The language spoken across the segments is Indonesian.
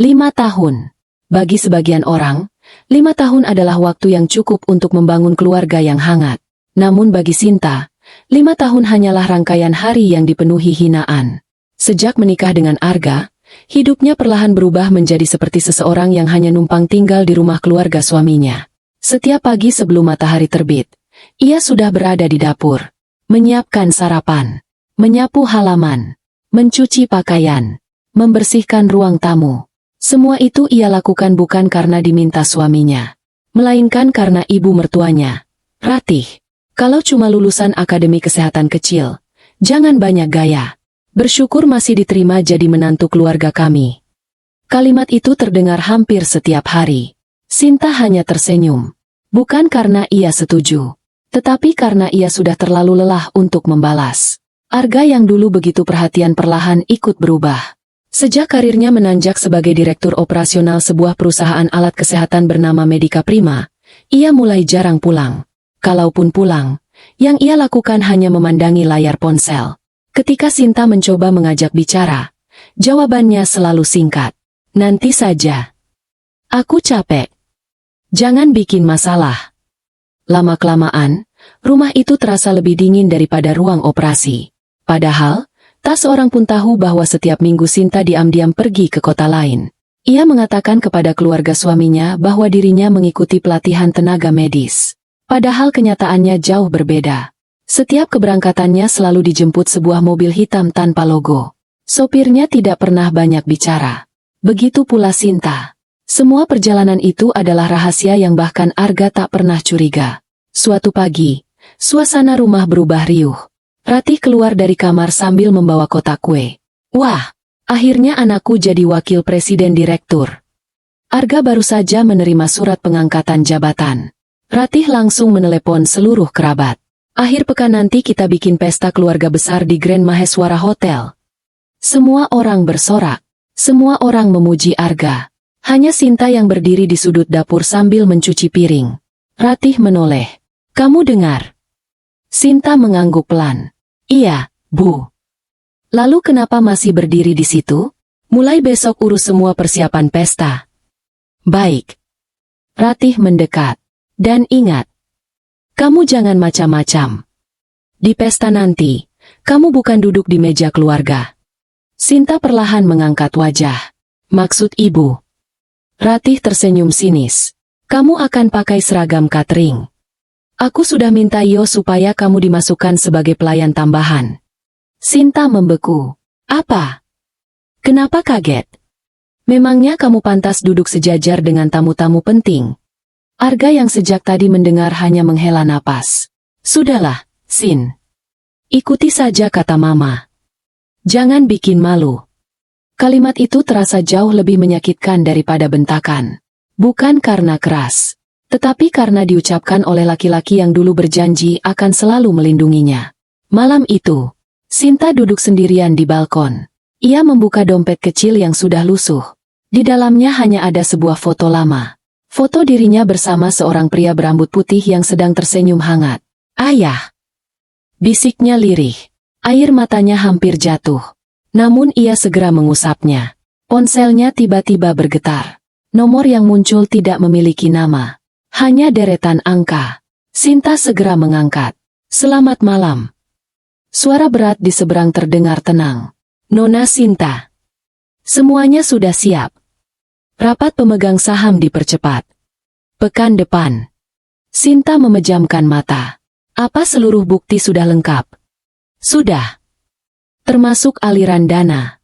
5 tahun. Bagi sebagian orang, 5 tahun adalah waktu yang cukup untuk membangun keluarga yang hangat. Namun bagi Sinta, 5 tahun hanyalah rangkaian hari yang dipenuhi hinaan. Sejak menikah dengan Arga, hidupnya perlahan berubah menjadi seperti seseorang yang hanya numpang tinggal di rumah keluarga suaminya. Setiap pagi sebelum matahari terbit, ia sudah berada di dapur, menyiapkan sarapan, menyapu halaman, mencuci pakaian, membersihkan ruang tamu. Semua itu ia lakukan bukan karena diminta suaminya, melainkan karena ibu mertuanya, Ratih. Kalau cuma lulusan akademi kesehatan kecil, jangan banyak gaya. Bersyukur masih diterima jadi menantu keluarga kami. Kalimat itu terdengar hampir setiap hari. Sinta hanya tersenyum. Bukan karena ia setuju, tetapi karena ia sudah terlalu lelah untuk membalas. Arga yang dulu begitu perhatian perlahan ikut berubah. Sejak karirnya menanjak sebagai direktur operasional sebuah perusahaan alat kesehatan bernama Medica Prima, ia mulai jarang pulang. Kalaupun pulang, yang ia lakukan hanya memandangi layar ponsel. Ketika Sinta mencoba mengajak bicara, jawabannya selalu singkat. Nanti saja. Aku capek. Jangan bikin masalah. Lama-kelamaan, rumah itu terasa lebih dingin daripada ruang operasi. Padahal, tak seorang pun tahu bahwa setiap minggu Sinta diam-diam pergi ke kota lain. Ia mengatakan kepada keluarga suaminya bahwa dirinya mengikuti pelatihan tenaga medis. Padahal kenyataannya jauh berbeda. Setiap keberangkatannya selalu dijemput sebuah mobil hitam tanpa logo. Sopirnya tidak pernah banyak bicara. Begitu pula Sinta. Semua perjalanan itu adalah rahasia yang bahkan Arga tak pernah curiga. Suatu pagi, suasana rumah berubah riuh. Ratih keluar dari kamar sambil membawa kotak kue. Wah, akhirnya anakku jadi wakil presiden direktur. Arga baru saja menerima surat pengangkatan jabatan. Ratih langsung menelepon seluruh kerabat. Akhir pekan nanti kita bikin pesta keluarga besar di Grand Maheswara Hotel. Semua orang bersorak. Semua orang memuji Arga. Hanya Sinta yang berdiri di sudut dapur sambil mencuci piring. Ratih menoleh. Kamu dengar? Sinta mengangguk pelan. Iya, Bu. Lalu kenapa masih berdiri di situ? Mulai besok urus semua persiapan pesta. Baik. Ratih mendekat. Dan ingat, kamu jangan macam-macam. Di pesta nanti, kamu bukan duduk di meja keluarga. Sinta perlahan mengangkat wajah. Maksud ibu? Ratih tersenyum sinis. Kamu akan pakai seragam catering. Aku sudah minta Yo supaya kamu dimasukkan sebagai pelayan tambahan. Sinta membeku. Apa? Kenapa kaget? Memangnya kamu pantas duduk sejajar dengan tamu-tamu penting? Arga yang sejak tadi mendengar hanya menghela napas. Sudahlah, Sin. Ikuti saja kata Mama. Jangan bikin malu. Kalimat itu terasa jauh lebih menyakitkan daripada bentakan. Bukan karena keras, tetapi karena diucapkan oleh laki-laki yang dulu berjanji akan selalu melindunginya. Malam itu, Sinta duduk sendirian di balkon. Ia membuka dompet kecil yang sudah lusuh. Di dalamnya hanya ada sebuah foto lama. Foto dirinya bersama seorang pria berambut putih yang sedang tersenyum hangat. Ayah! Bisiknya lirih. Air matanya hampir jatuh. Namun ia segera mengusapnya. Ponselnya tiba-tiba bergetar. Nomor yang muncul tidak memiliki nama. Hanya deretan angka. Sinta segera mengangkat. Selamat malam. Suara berat di seberang terdengar tenang. Nona Sinta. Semuanya sudah siap. Rapat pemegang saham dipercepat. Pekan depan. Sinta memejamkan mata. Apa seluruh bukti sudah lengkap? Sudah. Termasuk aliran dana,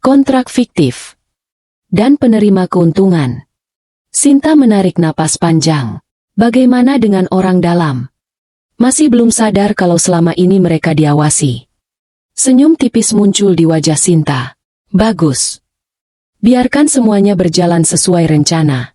kontrak fiktif, dan penerima keuntungan. Sinta menarik napas panjang. Bagaimana dengan orang dalam? Masih belum sadar kalau selama ini mereka diawasi. Senyum tipis muncul di wajah Sinta. Bagus. Biarkan semuanya berjalan sesuai rencana.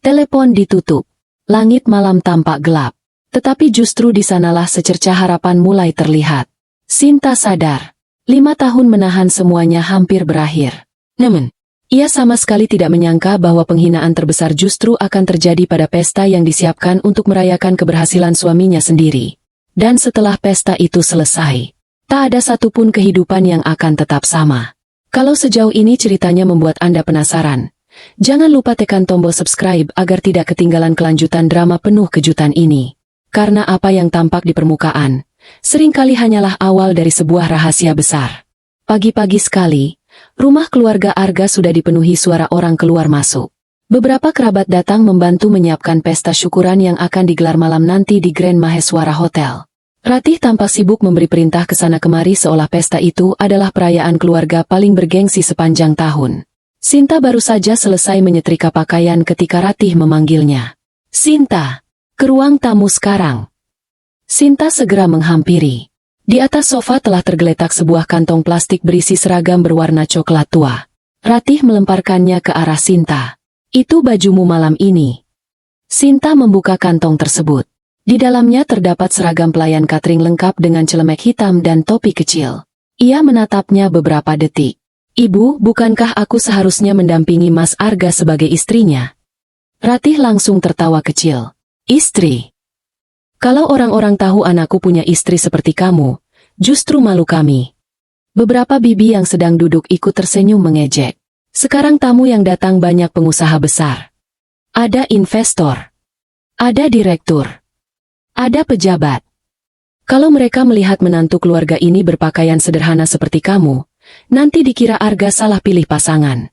Telepon ditutup. Langit malam tampak gelap. Tetapi justru di sanalah secercah harapan mulai terlihat. Sinta sadar. 5 tahun menahan semuanya hampir berakhir. Namun, ia sama sekali tidak menyangka bahwa penghinaan terbesar justru akan terjadi pada pesta yang disiapkan untuk merayakan keberhasilan suaminya sendiri. Dan setelah pesta itu selesai, tak ada satupun kehidupan yang akan tetap sama. Kalau sejauh ini ceritanya membuat Anda penasaran, jangan lupa tekan tombol subscribe agar tidak ketinggalan kelanjutan drama penuh kejutan ini. Karena apa yang tampak di permukaan, seringkali hanyalah awal dari sebuah rahasia besar. Pagi-pagi sekali, rumah keluarga Arga sudah dipenuhi suara orang keluar masuk. Beberapa kerabat datang membantu menyiapkan pesta syukuran yang akan digelar malam nanti di Grand Maheswara Hotel. Ratih tampak sibuk memberi perintah ke sana kemari seolah pesta itu adalah perayaan keluarga paling bergengsi sepanjang tahun. Sinta baru saja selesai menyetrika pakaian ketika Ratih memanggilnya. "Sinta, ke ruang tamu sekarang." Sinta segera menghampiri. Di atas sofa telah tergeletak sebuah kantong plastik berisi seragam berwarna coklat tua. Ratih melemparkannya ke arah Sinta. "Itu bajumu malam ini." Sinta membuka kantong tersebut. Di dalamnya terdapat seragam pelayan catering lengkap dengan celemek hitam dan topi kecil. Ia menatapnya beberapa detik. "Ibu, bukankah aku seharusnya mendampingi Mas Arga sebagai istrinya?" Ratih langsung tertawa kecil. "Istri? Kalau orang-orang tahu anakku punya istri seperti kamu, justru malu kami." Beberapa bibi yang sedang duduk ikut tersenyum mengejek. Sekarang tamu yang datang banyak pengusaha besar. Ada investor. Ada direktur. Ada pejabat. Kalau mereka melihat menantu keluarga ini berpakaian sederhana seperti kamu, nanti dikira Arga salah pilih pasangan.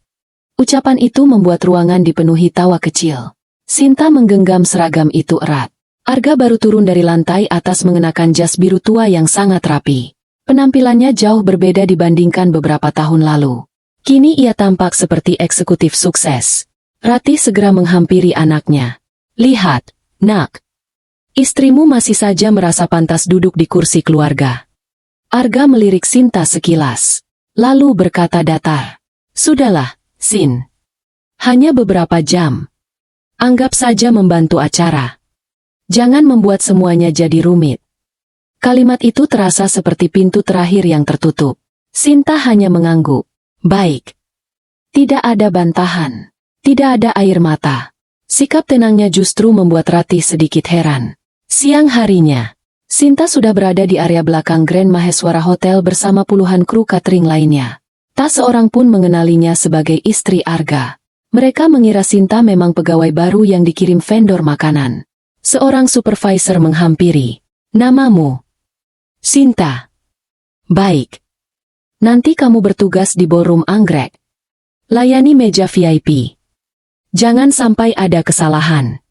Ucapan itu membuat ruangan dipenuhi tawa kecil. Sinta menggenggam seragam itu erat. Arga baru turun dari lantai atas mengenakan jas biru tua yang sangat rapi. Penampilannya jauh berbeda dibandingkan beberapa tahun lalu. Kini ia tampak seperti eksekutif sukses. Ratih segera menghampiri anaknya. "Lihat, Nak. Istrimu masih saja merasa pantas duduk di kursi keluarga." Arga melirik Sinta sekilas. Lalu berkata datar. "Sudahlah, Sin. Hanya beberapa jam. Anggap saja membantu acara. Jangan membuat semuanya jadi rumit." Kalimat itu terasa seperti pintu terakhir yang tertutup. Sinta hanya mengangguk. "Baik." Tidak ada bantahan. Tidak ada air mata. Sikap tenangnya justru membuat Ratih sedikit heran. Siang harinya, Sinta sudah berada di area belakang Grand Maheswara Hotel bersama puluhan kru catering lainnya. Tak seorang pun mengenalinya sebagai istri Arga. Mereka mengira Sinta memang pegawai baru yang dikirim vendor makanan. Seorang supervisor menghampiri. "Namamu?" "Sinta." "Baik. Nanti kamu bertugas di ballroom anggrek. Layani meja VIP. Jangan sampai ada kesalahan."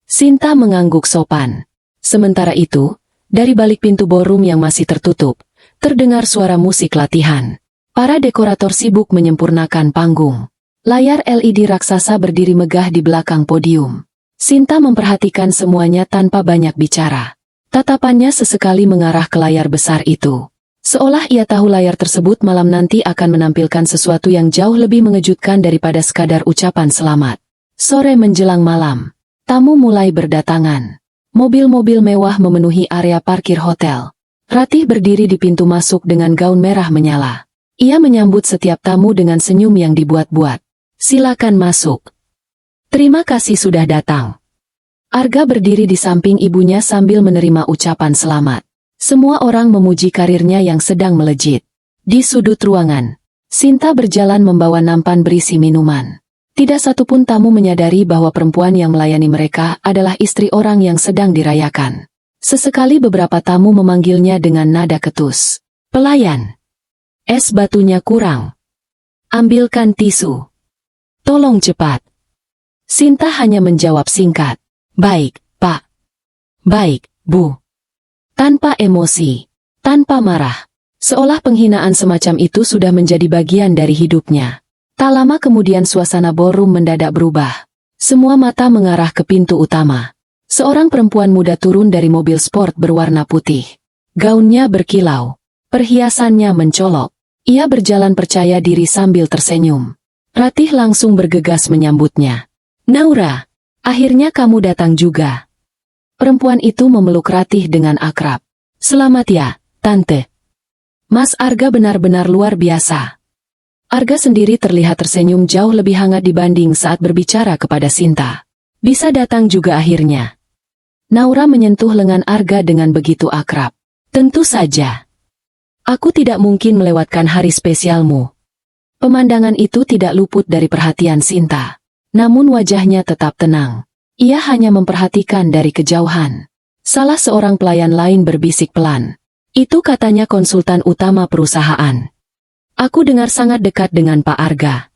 Sinta mengangguk sopan. Sementara itu, dari balik pintu ballroom yang masih tertutup, terdengar suara musik latihan. Para dekorator sibuk menyempurnakan panggung. Layar LED raksasa berdiri megah di belakang podium. Sinta memperhatikan semuanya tanpa banyak bicara. Tatapannya sesekali mengarah ke layar besar itu. Seolah ia tahu layar tersebut malam nanti akan menampilkan sesuatu yang jauh lebih mengejutkan daripada sekadar ucapan selamat. Sore menjelang malam, tamu mulai berdatangan. Mobil-mobil mewah memenuhi area parkir hotel. Ratih berdiri di pintu masuk dengan gaun merah menyala. Ia menyambut setiap tamu dengan senyum yang dibuat-buat. "Silakan masuk." "Terima kasih sudah datang." Arga berdiri di samping ibunya sambil menerima ucapan selamat. Semua orang memuji karirnya yang sedang melejit. Di sudut ruangan, Sinta berjalan membawa nampan berisi minuman. Tidak satupun tamu menyadari bahwa perempuan yang melayani mereka adalah istri orang yang sedang dirayakan. Sesekali beberapa tamu memanggilnya dengan nada ketus. "Pelayan. Es batunya kurang. Ambilkan tisu. Tolong cepat." Sinta hanya menjawab singkat. "Baik, Pak." "Baik, Bu." Tanpa emosi, tanpa marah. Seolah penghinaan semacam itu sudah menjadi bagian dari hidupnya. Tak lama kemudian suasana ballroom mendadak berubah. Semua mata mengarah ke pintu utama. Seorang perempuan muda turun dari mobil sport berwarna putih. Gaunnya berkilau. Perhiasannya mencolok. Ia berjalan percaya diri sambil tersenyum. Ratih langsung bergegas menyambutnya. "Naura, akhirnya kamu datang juga." Perempuan itu memeluk Ratih dengan akrab. "Selamat ya, Tante. Mas Arga benar-benar luar biasa." Arga sendiri terlihat tersenyum jauh lebih hangat dibanding saat berbicara kepada Sinta. "Bisa datang juga akhirnya." Naura menyentuh lengan Arga dengan begitu akrab. "Tentu saja. Aku tidak mungkin melewatkan hari spesialmu." Pemandangan itu tidak luput dari perhatian Sinta. Namun wajahnya tetap tenang. Ia hanya memperhatikan dari kejauhan. Salah seorang pelayan lain berbisik pelan. Itu katanya konsultan utama perusahaan. Aku dengar sangat dekat dengan Pak Arga.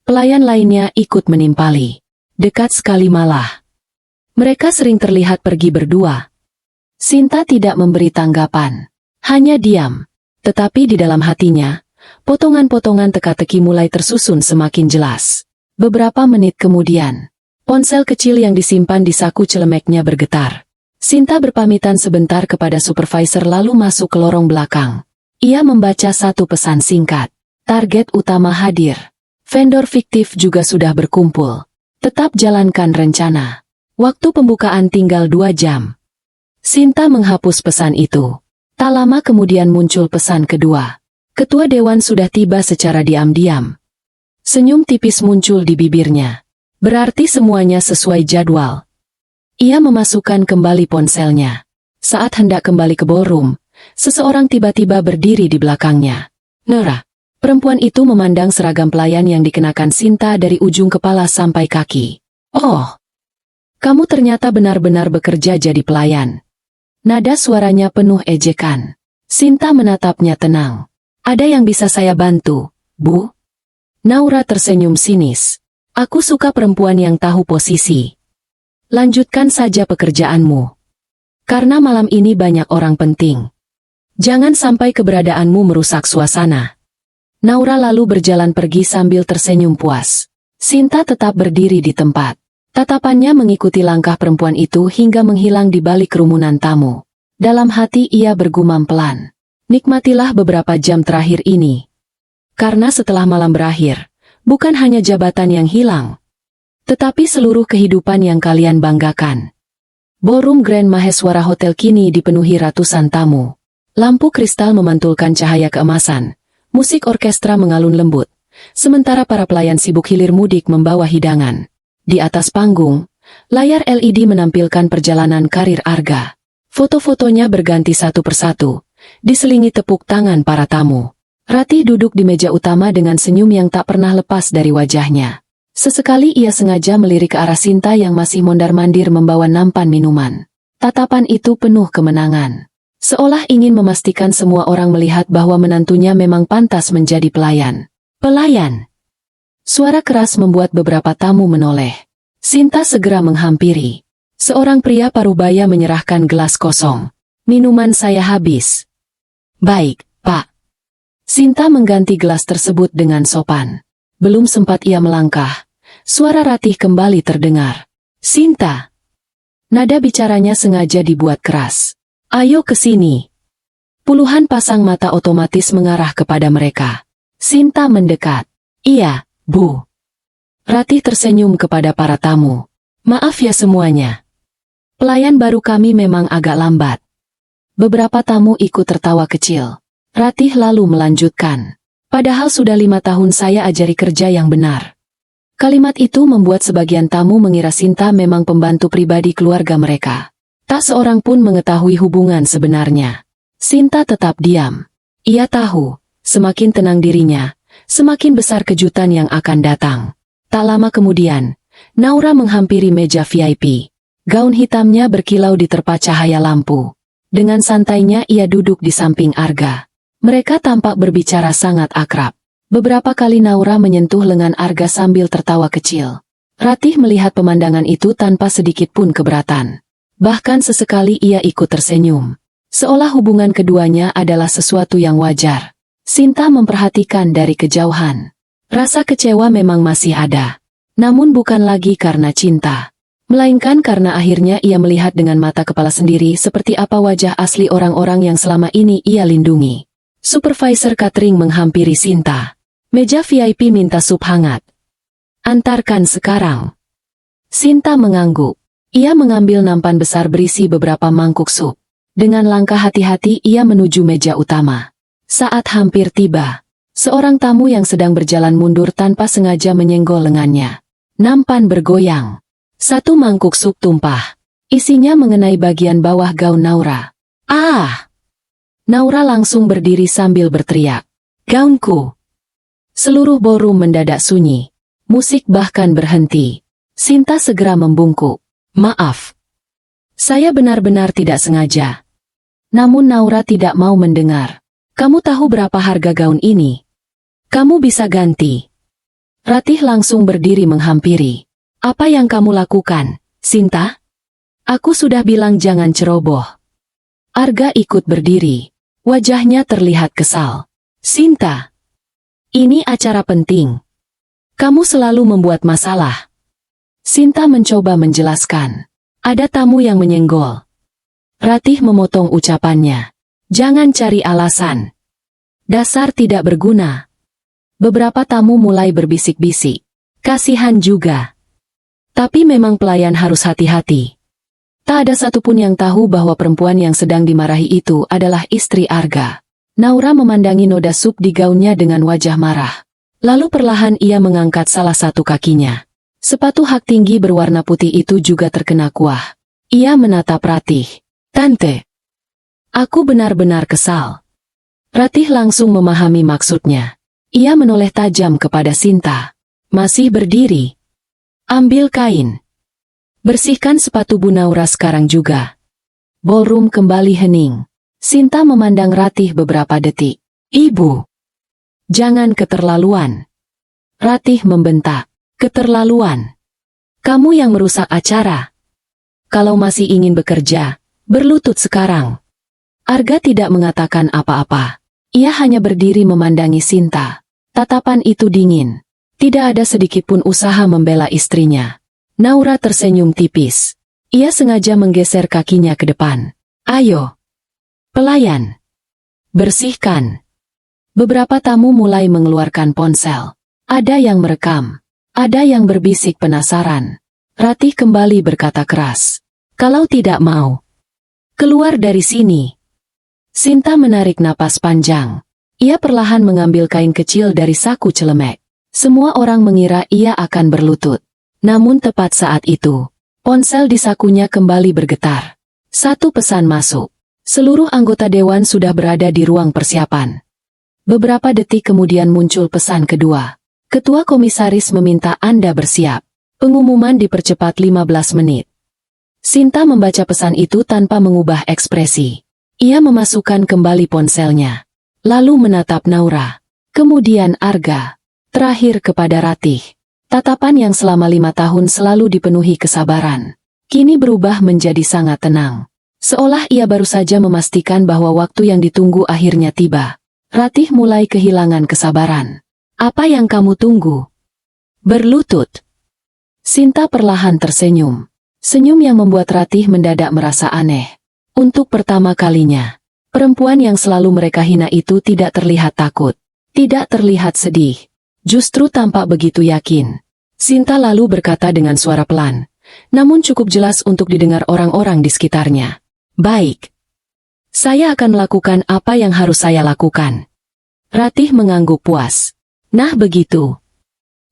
Pelayan lainnya ikut menimpali. Dekat sekali malah. Mereka sering terlihat pergi berdua. Sinta tidak memberi tanggapan. Hanya diam. Tetapi di dalam hatinya, potongan-potongan teka-teki mulai tersusun semakin jelas. Beberapa menit kemudian, ponsel kecil yang disimpan di saku celemeknya bergetar. Sinta berpamitan sebentar kepada supervisor lalu masuk ke lorong belakang. Ia membaca satu pesan singkat. Target utama hadir. Vendor fiktif juga sudah berkumpul. Tetap jalankan rencana. Waktu pembukaan tinggal 2 jam. Sinta menghapus pesan itu. Tak lama kemudian muncul pesan kedua. Ketua Dewan sudah tiba secara diam-diam. Senyum tipis muncul di bibirnya. Berarti semuanya sesuai jadwal. Ia memasukkan kembali ponselnya. Saat hendak kembali ke ballroom, seseorang tiba-tiba berdiri di belakangnya. Nora. Perempuan itu memandang seragam pelayan yang dikenakan Sinta dari ujung kepala sampai kaki. Oh, kamu ternyata benar-benar bekerja jadi pelayan. Nada suaranya penuh ejekan. Sinta menatapnya tenang. Ada yang bisa saya bantu, Bu? Naura tersenyum sinis. Aku suka perempuan yang tahu posisi. Lanjutkan saja pekerjaanmu. Karena malam ini banyak orang penting. Jangan sampai keberadaanmu merusak suasana. Naura lalu berjalan pergi sambil tersenyum puas. Sinta tetap berdiri di tempat. Tatapannya mengikuti langkah perempuan itu hingga menghilang di balik kerumunan tamu. Dalam hati ia bergumam pelan. Nikmatilah beberapa jam terakhir ini. Karena setelah malam berakhir, bukan hanya jabatan yang hilang, tetapi seluruh kehidupan yang kalian banggakan. Ballroom Grand Maheswara Hotel kini dipenuhi ratusan tamu. Lampu kristal memantulkan cahaya keemasan. Musik orkestra mengalun lembut. Sementara para pelayan sibuk hilir mudik membawa hidangan. Di atas panggung, layar LED menampilkan perjalanan karir Arga. Foto-fotonya berganti satu persatu, diselingi tepuk tangan para tamu. Ratih duduk di meja utama dengan senyum yang tak pernah lepas dari wajahnya. Sesekali ia sengaja melirik ke arah Sinta yang masih mondar-mandir membawa nampan minuman. Tatapan itu penuh kemenangan. Seolah ingin memastikan semua orang melihat bahwa menantunya memang pantas menjadi pelayan. Pelayan! Suara keras membuat beberapa tamu menoleh. Sinta segera menghampiri. Seorang pria parubaya menyerahkan gelas kosong. Minuman saya habis. Baik, Pak. Sinta mengganti gelas tersebut dengan sopan. Belum sempat ia melangkah, suara Ratih kembali terdengar. Sinta. Nada bicaranya sengaja dibuat keras. Ayo ke sini. Puluhan pasang mata otomatis mengarah kepada mereka. Sinta mendekat. Iya, Bu. Ratih tersenyum kepada para tamu. Maaf ya semuanya. Pelayan baru kami memang agak lambat. Beberapa tamu ikut tertawa kecil. Ratih lalu melanjutkan. Padahal sudah 5 tahun saya ajari kerja yang benar. Kalimat itu membuat sebagian tamu mengira Sinta memang pembantu pribadi keluarga mereka. Tak seorang pun mengetahui hubungan sebenarnya. Sinta tetap diam. Ia tahu, semakin tenang dirinya, semakin besar kejutan yang akan datang. Tak lama kemudian, Naura menghampiri meja VIP. Gaun hitamnya berkilau diterpa cahaya lampu. Dengan santainya ia duduk di samping Arga. Mereka tampak berbicara sangat akrab. Beberapa kali Naura menyentuh lengan Arga sambil tertawa kecil. Ratih melihat pemandangan itu tanpa sedikit pun keberatan. Bahkan sesekali ia ikut tersenyum. Seolah hubungan keduanya adalah sesuatu yang wajar. Sinta memperhatikan dari kejauhan. Rasa kecewa memang masih ada. Namun bukan lagi karena cinta. Melainkan karena akhirnya ia melihat dengan mata kepala sendiri seperti apa wajah asli orang-orang yang selama ini ia lindungi. Supervisor catering menghampiri Sinta. Meja VIP minta sup hangat. Antarkan sekarang. Sinta mengangguk. Ia mengambil nampan besar berisi beberapa mangkuk sup. Dengan langkah hati-hati ia menuju meja utama. Saat hampir tiba, seorang tamu yang sedang berjalan mundur tanpa sengaja menyenggol lengannya. Nampan bergoyang. Satu mangkuk sup tumpah. Isinya mengenai bagian bawah gaun Naura. Ah! Naura langsung berdiri sambil berteriak. Gaunku! Seluruh ballroom mendadak sunyi. Musik bahkan berhenti. Sinta segera membungkuk. Maaf. Saya benar-benar tidak sengaja. Namun Naura tidak mau mendengar. Kamu tahu berapa harga gaun ini? Kamu bisa ganti. Ratih langsung berdiri menghampiri. Apa yang kamu lakukan, Sinta? Aku sudah bilang jangan ceroboh. Arga ikut berdiri. Wajahnya terlihat kesal. Sinta, ini acara penting. Kamu selalu membuat masalah. Sinta mencoba menjelaskan. Ada tamu yang menyenggol. Ratih memotong ucapannya. Jangan cari alasan. Dasar tidak berguna. Beberapa tamu mulai berbisik-bisik. Kasihan juga. Tapi memang pelayan harus hati-hati. Tak ada satupun yang tahu bahwa perempuan yang sedang dimarahi itu adalah istri Arga. Naura memandangi noda sup di gaunnya dengan wajah marah. Lalu perlahan ia mengangkat salah satu kakinya. Sepatu hak tinggi berwarna putih itu juga terkena kuah. Ia menatap Ratih. Tante, aku benar-benar kesal. Ratih langsung memahami maksudnya. Ia menoleh tajam kepada Sinta. Masih berdiri. Ambil kain. Bersihkan sepatu Bu Naura sekarang juga. Ballroom kembali hening. Sinta memandang Ratih beberapa detik. Ibu, jangan keterlaluan. Ratih membentak. Keterlaluan. Kamu yang merusak acara. Kalau masih ingin bekerja, berlutut sekarang. Arga tidak mengatakan apa-apa. Ia hanya berdiri memandangi Sinta. Tatapan itu dingin. Tidak ada sedikitpun usaha membela istrinya. Naura tersenyum tipis. Ia sengaja menggeser kakinya ke depan. Ayo. Pelayan. Bersihkan. Beberapa tamu mulai mengeluarkan ponsel. Ada yang merekam. Ada yang berbisik penasaran. Ratih kembali berkata keras. Kalau tidak mau, keluar dari sini. Sinta menarik napas panjang. Ia perlahan mengambil kain kecil dari saku celemek. Semua orang mengira ia akan berlutut. Namun tepat saat itu, ponsel di sakunya kembali bergetar. Satu pesan masuk. Seluruh anggota dewan sudah berada di ruang persiapan. Beberapa detik kemudian muncul pesan kedua. Ketua komisaris meminta Anda bersiap. Pengumuman dipercepat 15 menit. Sinta membaca pesan itu tanpa mengubah ekspresi. Ia memasukkan kembali ponselnya. Lalu menatap Naura. Kemudian Arga. Terakhir kepada Ratih. Tatapan yang selama 5 tahun selalu dipenuhi kesabaran. Kini berubah menjadi sangat tenang. Seolah ia baru saja memastikan bahwa waktu yang ditunggu akhirnya tiba. Ratih mulai kehilangan kesabaran. Apa yang kamu tunggu? Berlutut. Sinta perlahan tersenyum. Senyum yang membuat Ratih mendadak merasa aneh. Untuk pertama kalinya, perempuan yang selalu mereka hina itu tidak terlihat takut. Tidak terlihat sedih. Justru tampak begitu yakin. Sinta lalu berkata dengan suara pelan, namun cukup jelas untuk didengar orang-orang di sekitarnya. Baik. Saya akan melakukan apa yang harus saya lakukan. Ratih mengangguk puas. Nah begitu.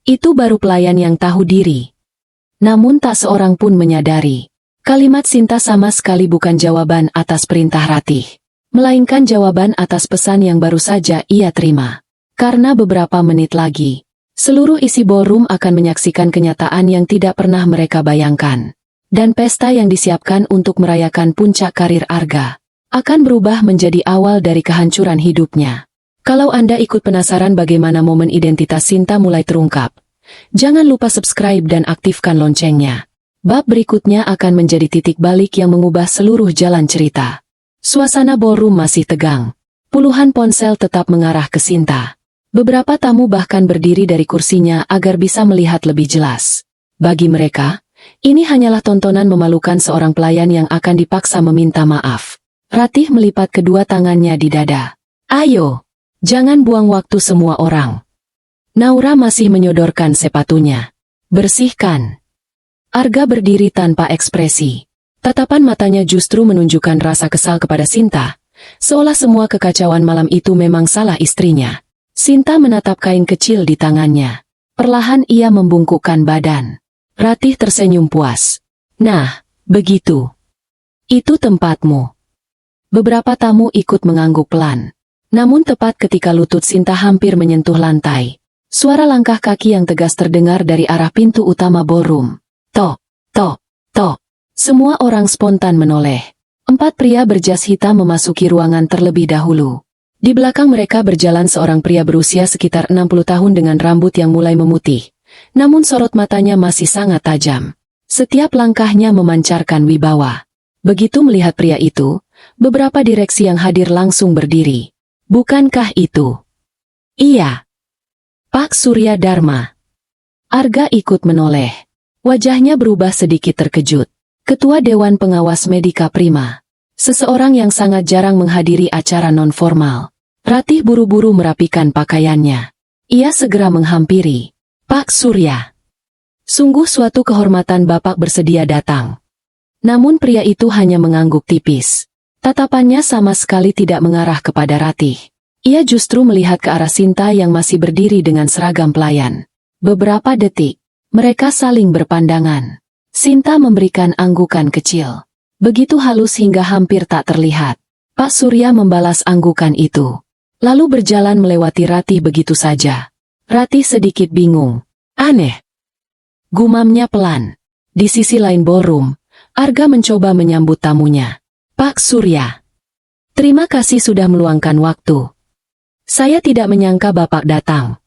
Itu baru pelayan yang tahu diri. Namun tak seorang pun menyadari. Kalimat Sinta sama sekali bukan jawaban atas perintah Ratih. Melainkan jawaban atas pesan yang baru saja ia terima. Karena beberapa menit lagi, seluruh isi ballroom akan menyaksikan kenyataan yang tidak pernah mereka bayangkan. Dan pesta yang disiapkan untuk merayakan puncak karir Arga akan berubah menjadi awal dari kehancuran hidupnya. Kalau Anda ikut penasaran bagaimana momen identitas Sinta mulai terungkap, jangan lupa subscribe dan aktifkan loncengnya. Bab berikutnya akan menjadi titik balik yang mengubah seluruh jalan cerita. Suasana ballroom masih tegang. Puluhan ponsel tetap mengarah ke Sinta. Beberapa tamu bahkan berdiri dari kursinya agar bisa melihat lebih jelas. Bagi mereka, ini hanyalah tontonan memalukan seorang pelayan yang akan dipaksa meminta maaf. Ratih melipat kedua tangannya di dada. Ayo, jangan buang waktu semua orang. Naura masih menyodorkan sepatunya. Bersihkan. Arga berdiri tanpa ekspresi. Tatapan matanya justru menunjukkan rasa kesal kepada Sinta, seolah semua kekacauan malam itu memang salah istrinya. Sinta menatap kain kecil di tangannya. Perlahan ia membungkukkan badan. Ratih tersenyum puas. Nah, begitu. Itu tempatmu. Beberapa tamu ikut mengangguk pelan. Namun tepat ketika lutut Sinta hampir menyentuh lantai, Suara langkah kaki yang tegas terdengar dari arah pintu utama ballroom. Tok, tok, tok. Semua orang spontan menoleh. 4 pria berjas hitam memasuki ruangan terlebih dahulu. Di belakang mereka berjalan seorang pria berusia sekitar 60 tahun dengan rambut yang mulai memutih. Namun sorot matanya masih sangat tajam. Setiap langkahnya memancarkan wibawa. Begitu melihat pria itu, beberapa direksi yang hadir langsung berdiri. Bukankah itu? Iya. Pak Surya Dharma. Arga ikut menoleh. Wajahnya berubah sedikit terkejut. Ketua Dewan Pengawas Medika Prima. Seseorang yang sangat jarang menghadiri acara non-formal. Ratih buru-buru merapikan pakaiannya. Ia segera menghampiri. Pak Surya. Sungguh suatu kehormatan Bapak bersedia datang. Namun pria itu hanya mengangguk tipis. Tatapannya sama sekali tidak mengarah kepada Ratih. Ia justru melihat ke arah Sinta yang masih berdiri dengan seragam pelayan. Beberapa detik, mereka saling berpandangan. Sinta memberikan anggukan kecil. Begitu halus hingga hampir tak terlihat. Pak Surya membalas anggukan itu. Lalu berjalan melewati Ratih begitu saja. Ratih sedikit bingung. Aneh. Gumamnya pelan. Di sisi lain ballroom, Arga mencoba menyambut tamunya. Pak Surya. Terima kasih sudah meluangkan waktu. Saya tidak menyangka Bapak datang.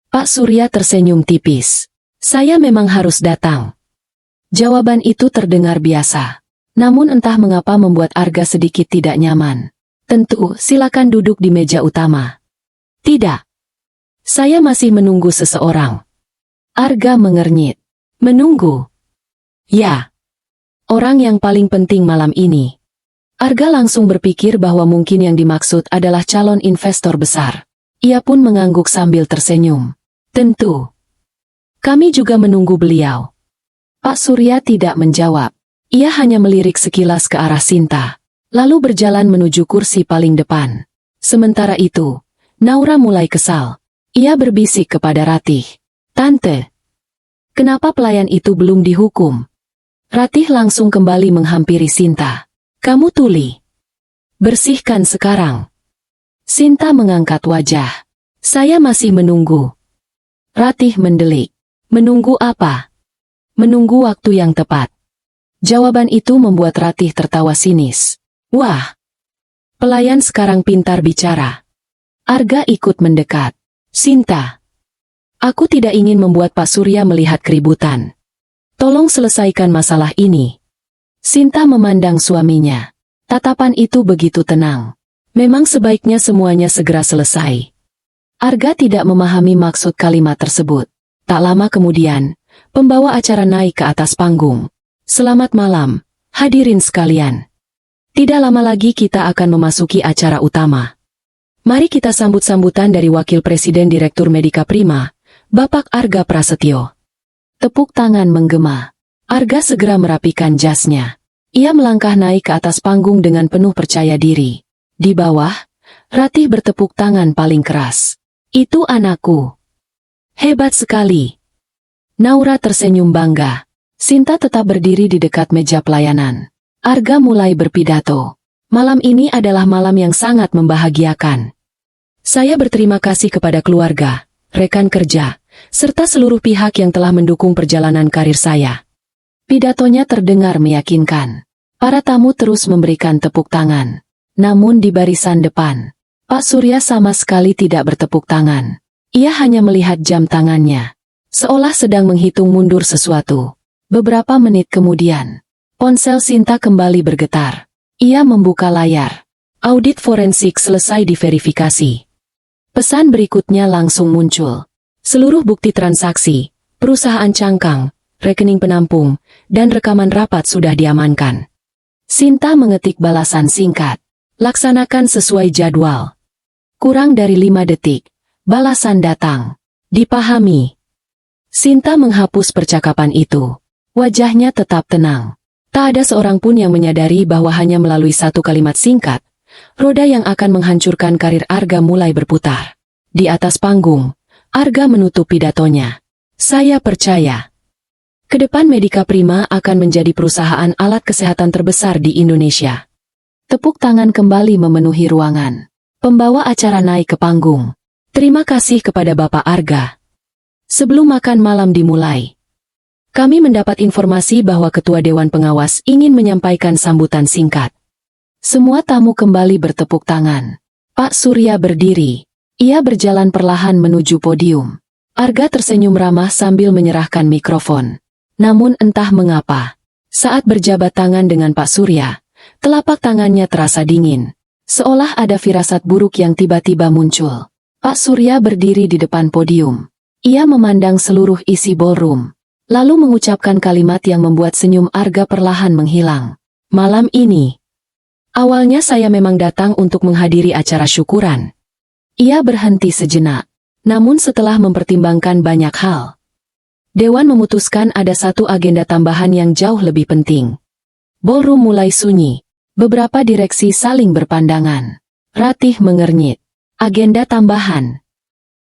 Pak Surya tersenyum tipis. Saya memang harus datang. Jawaban itu terdengar biasa. Namun entah mengapa membuat Arga sedikit tidak nyaman. Tentu, silakan duduk di meja utama. Tidak. Saya masih menunggu seseorang. Arga mengernyit. Menunggu? Ya. Orang yang paling penting malam ini. Arga langsung berpikir bahwa mungkin yang dimaksud adalah calon investor besar. Ia pun mengangguk sambil tersenyum. Tentu. Kami juga menunggu beliau. Pak Surya tidak menjawab. Ia hanya melirik sekilas ke arah Sinta. Lalu berjalan menuju kursi paling depan. Sementara itu, Naura mulai kesal. Ia berbisik kepada Ratih. Tante. Kenapa pelayan itu belum dihukum? Ratih langsung kembali menghampiri Sinta. Kamu tuli. Bersihkan sekarang. Sinta mengangkat wajah. Saya masih menunggu. Ratih mendelik. Menunggu apa? Menunggu waktu yang tepat. Jawaban itu membuat Ratih tertawa sinis. Wah. Pelayan sekarang pintar bicara. Arga ikut mendekat. Sinta. Aku tidak ingin membuat Pak Surya melihat keributan. Tolong selesaikan masalah ini. Sinta memandang suaminya. Tatapan itu begitu tenang. Memang sebaiknya semuanya segera selesai. Arga tidak memahami maksud kalimat tersebut. Tak lama kemudian, pembawa acara naik ke atas panggung. Selamat malam, hadirin sekalian. Tidak lama lagi kita akan memasuki acara utama. Mari kita sambut sambutan dari Wakil Presiden Direktur Medika Prima, Bapak Arga Prasetyo. Tepuk tangan menggema. Arga segera merapikan jasnya. Ia melangkah naik ke atas panggung dengan penuh percaya diri. Di bawah, Ratih bertepuk tangan paling keras. Itu anakku. Hebat sekali. Naura tersenyum bangga. Sinta tetap berdiri di dekat meja pelayanan. Arga mulai berpidato. Malam ini adalah malam yang sangat membahagiakan. Saya berterima kasih kepada keluarga, rekan kerja, serta seluruh pihak yang telah mendukung perjalanan karir saya. Pidatonya terdengar meyakinkan. Para tamu terus memberikan tepuk tangan. Namun di barisan depan, Pak Surya sama sekali tidak bertepuk tangan. Ia hanya melihat jam tangannya, seolah sedang menghitung mundur sesuatu. Beberapa menit kemudian, ponsel Sinta kembali bergetar. Ia membuka layar. Audit forensik selesai diverifikasi. Pesan berikutnya langsung muncul. Seluruh bukti transaksi, perusahaan cangkang, rekening penampung, dan rekaman rapat sudah diamankan. Sinta mengetik balasan singkat. Laksanakan sesuai jadwal. Kurang dari 5 detik, balasan datang. Dipahami. Sinta menghapus percakapan itu. Wajahnya tetap tenang. Tak ada seorang pun yang menyadari bahwa hanya melalui satu kalimat singkat, roda yang akan menghancurkan karir Arga mulai berputar. Di atas panggung, Arga menutup pidatonya. Saya percaya. Kedepan Medika Prima akan menjadi perusahaan alat kesehatan terbesar di Indonesia. Tepuk tangan kembali memenuhi ruangan. Pembawa acara naik ke panggung. Terima kasih kepada Bapak Arga. Sebelum makan malam dimulai, kami mendapat informasi bahwa Ketua Dewan Pengawas ingin menyampaikan sambutan singkat. Semua tamu kembali bertepuk tangan. Pak Surya berdiri. Ia berjalan perlahan menuju podium. Arga tersenyum ramah sambil menyerahkan mikrofon. Namun entah mengapa, saat berjabat tangan dengan Pak Surya, telapak tangannya terasa dingin. Seolah ada firasat buruk yang tiba-tiba muncul. Pak Surya berdiri di depan podium. Ia memandang seluruh isi ballroom, lalu mengucapkan kalimat yang membuat senyum Arga perlahan menghilang. Malam ini, awalnya saya memang datang untuk menghadiri acara syukuran. Ia berhenti sejenak, namun setelah mempertimbangkan banyak hal, Dewan memutuskan ada satu agenda tambahan yang jauh lebih penting. Ballroom mulai sunyi. Beberapa direksi saling berpandangan. Ratih mengernyit. Agenda tambahan.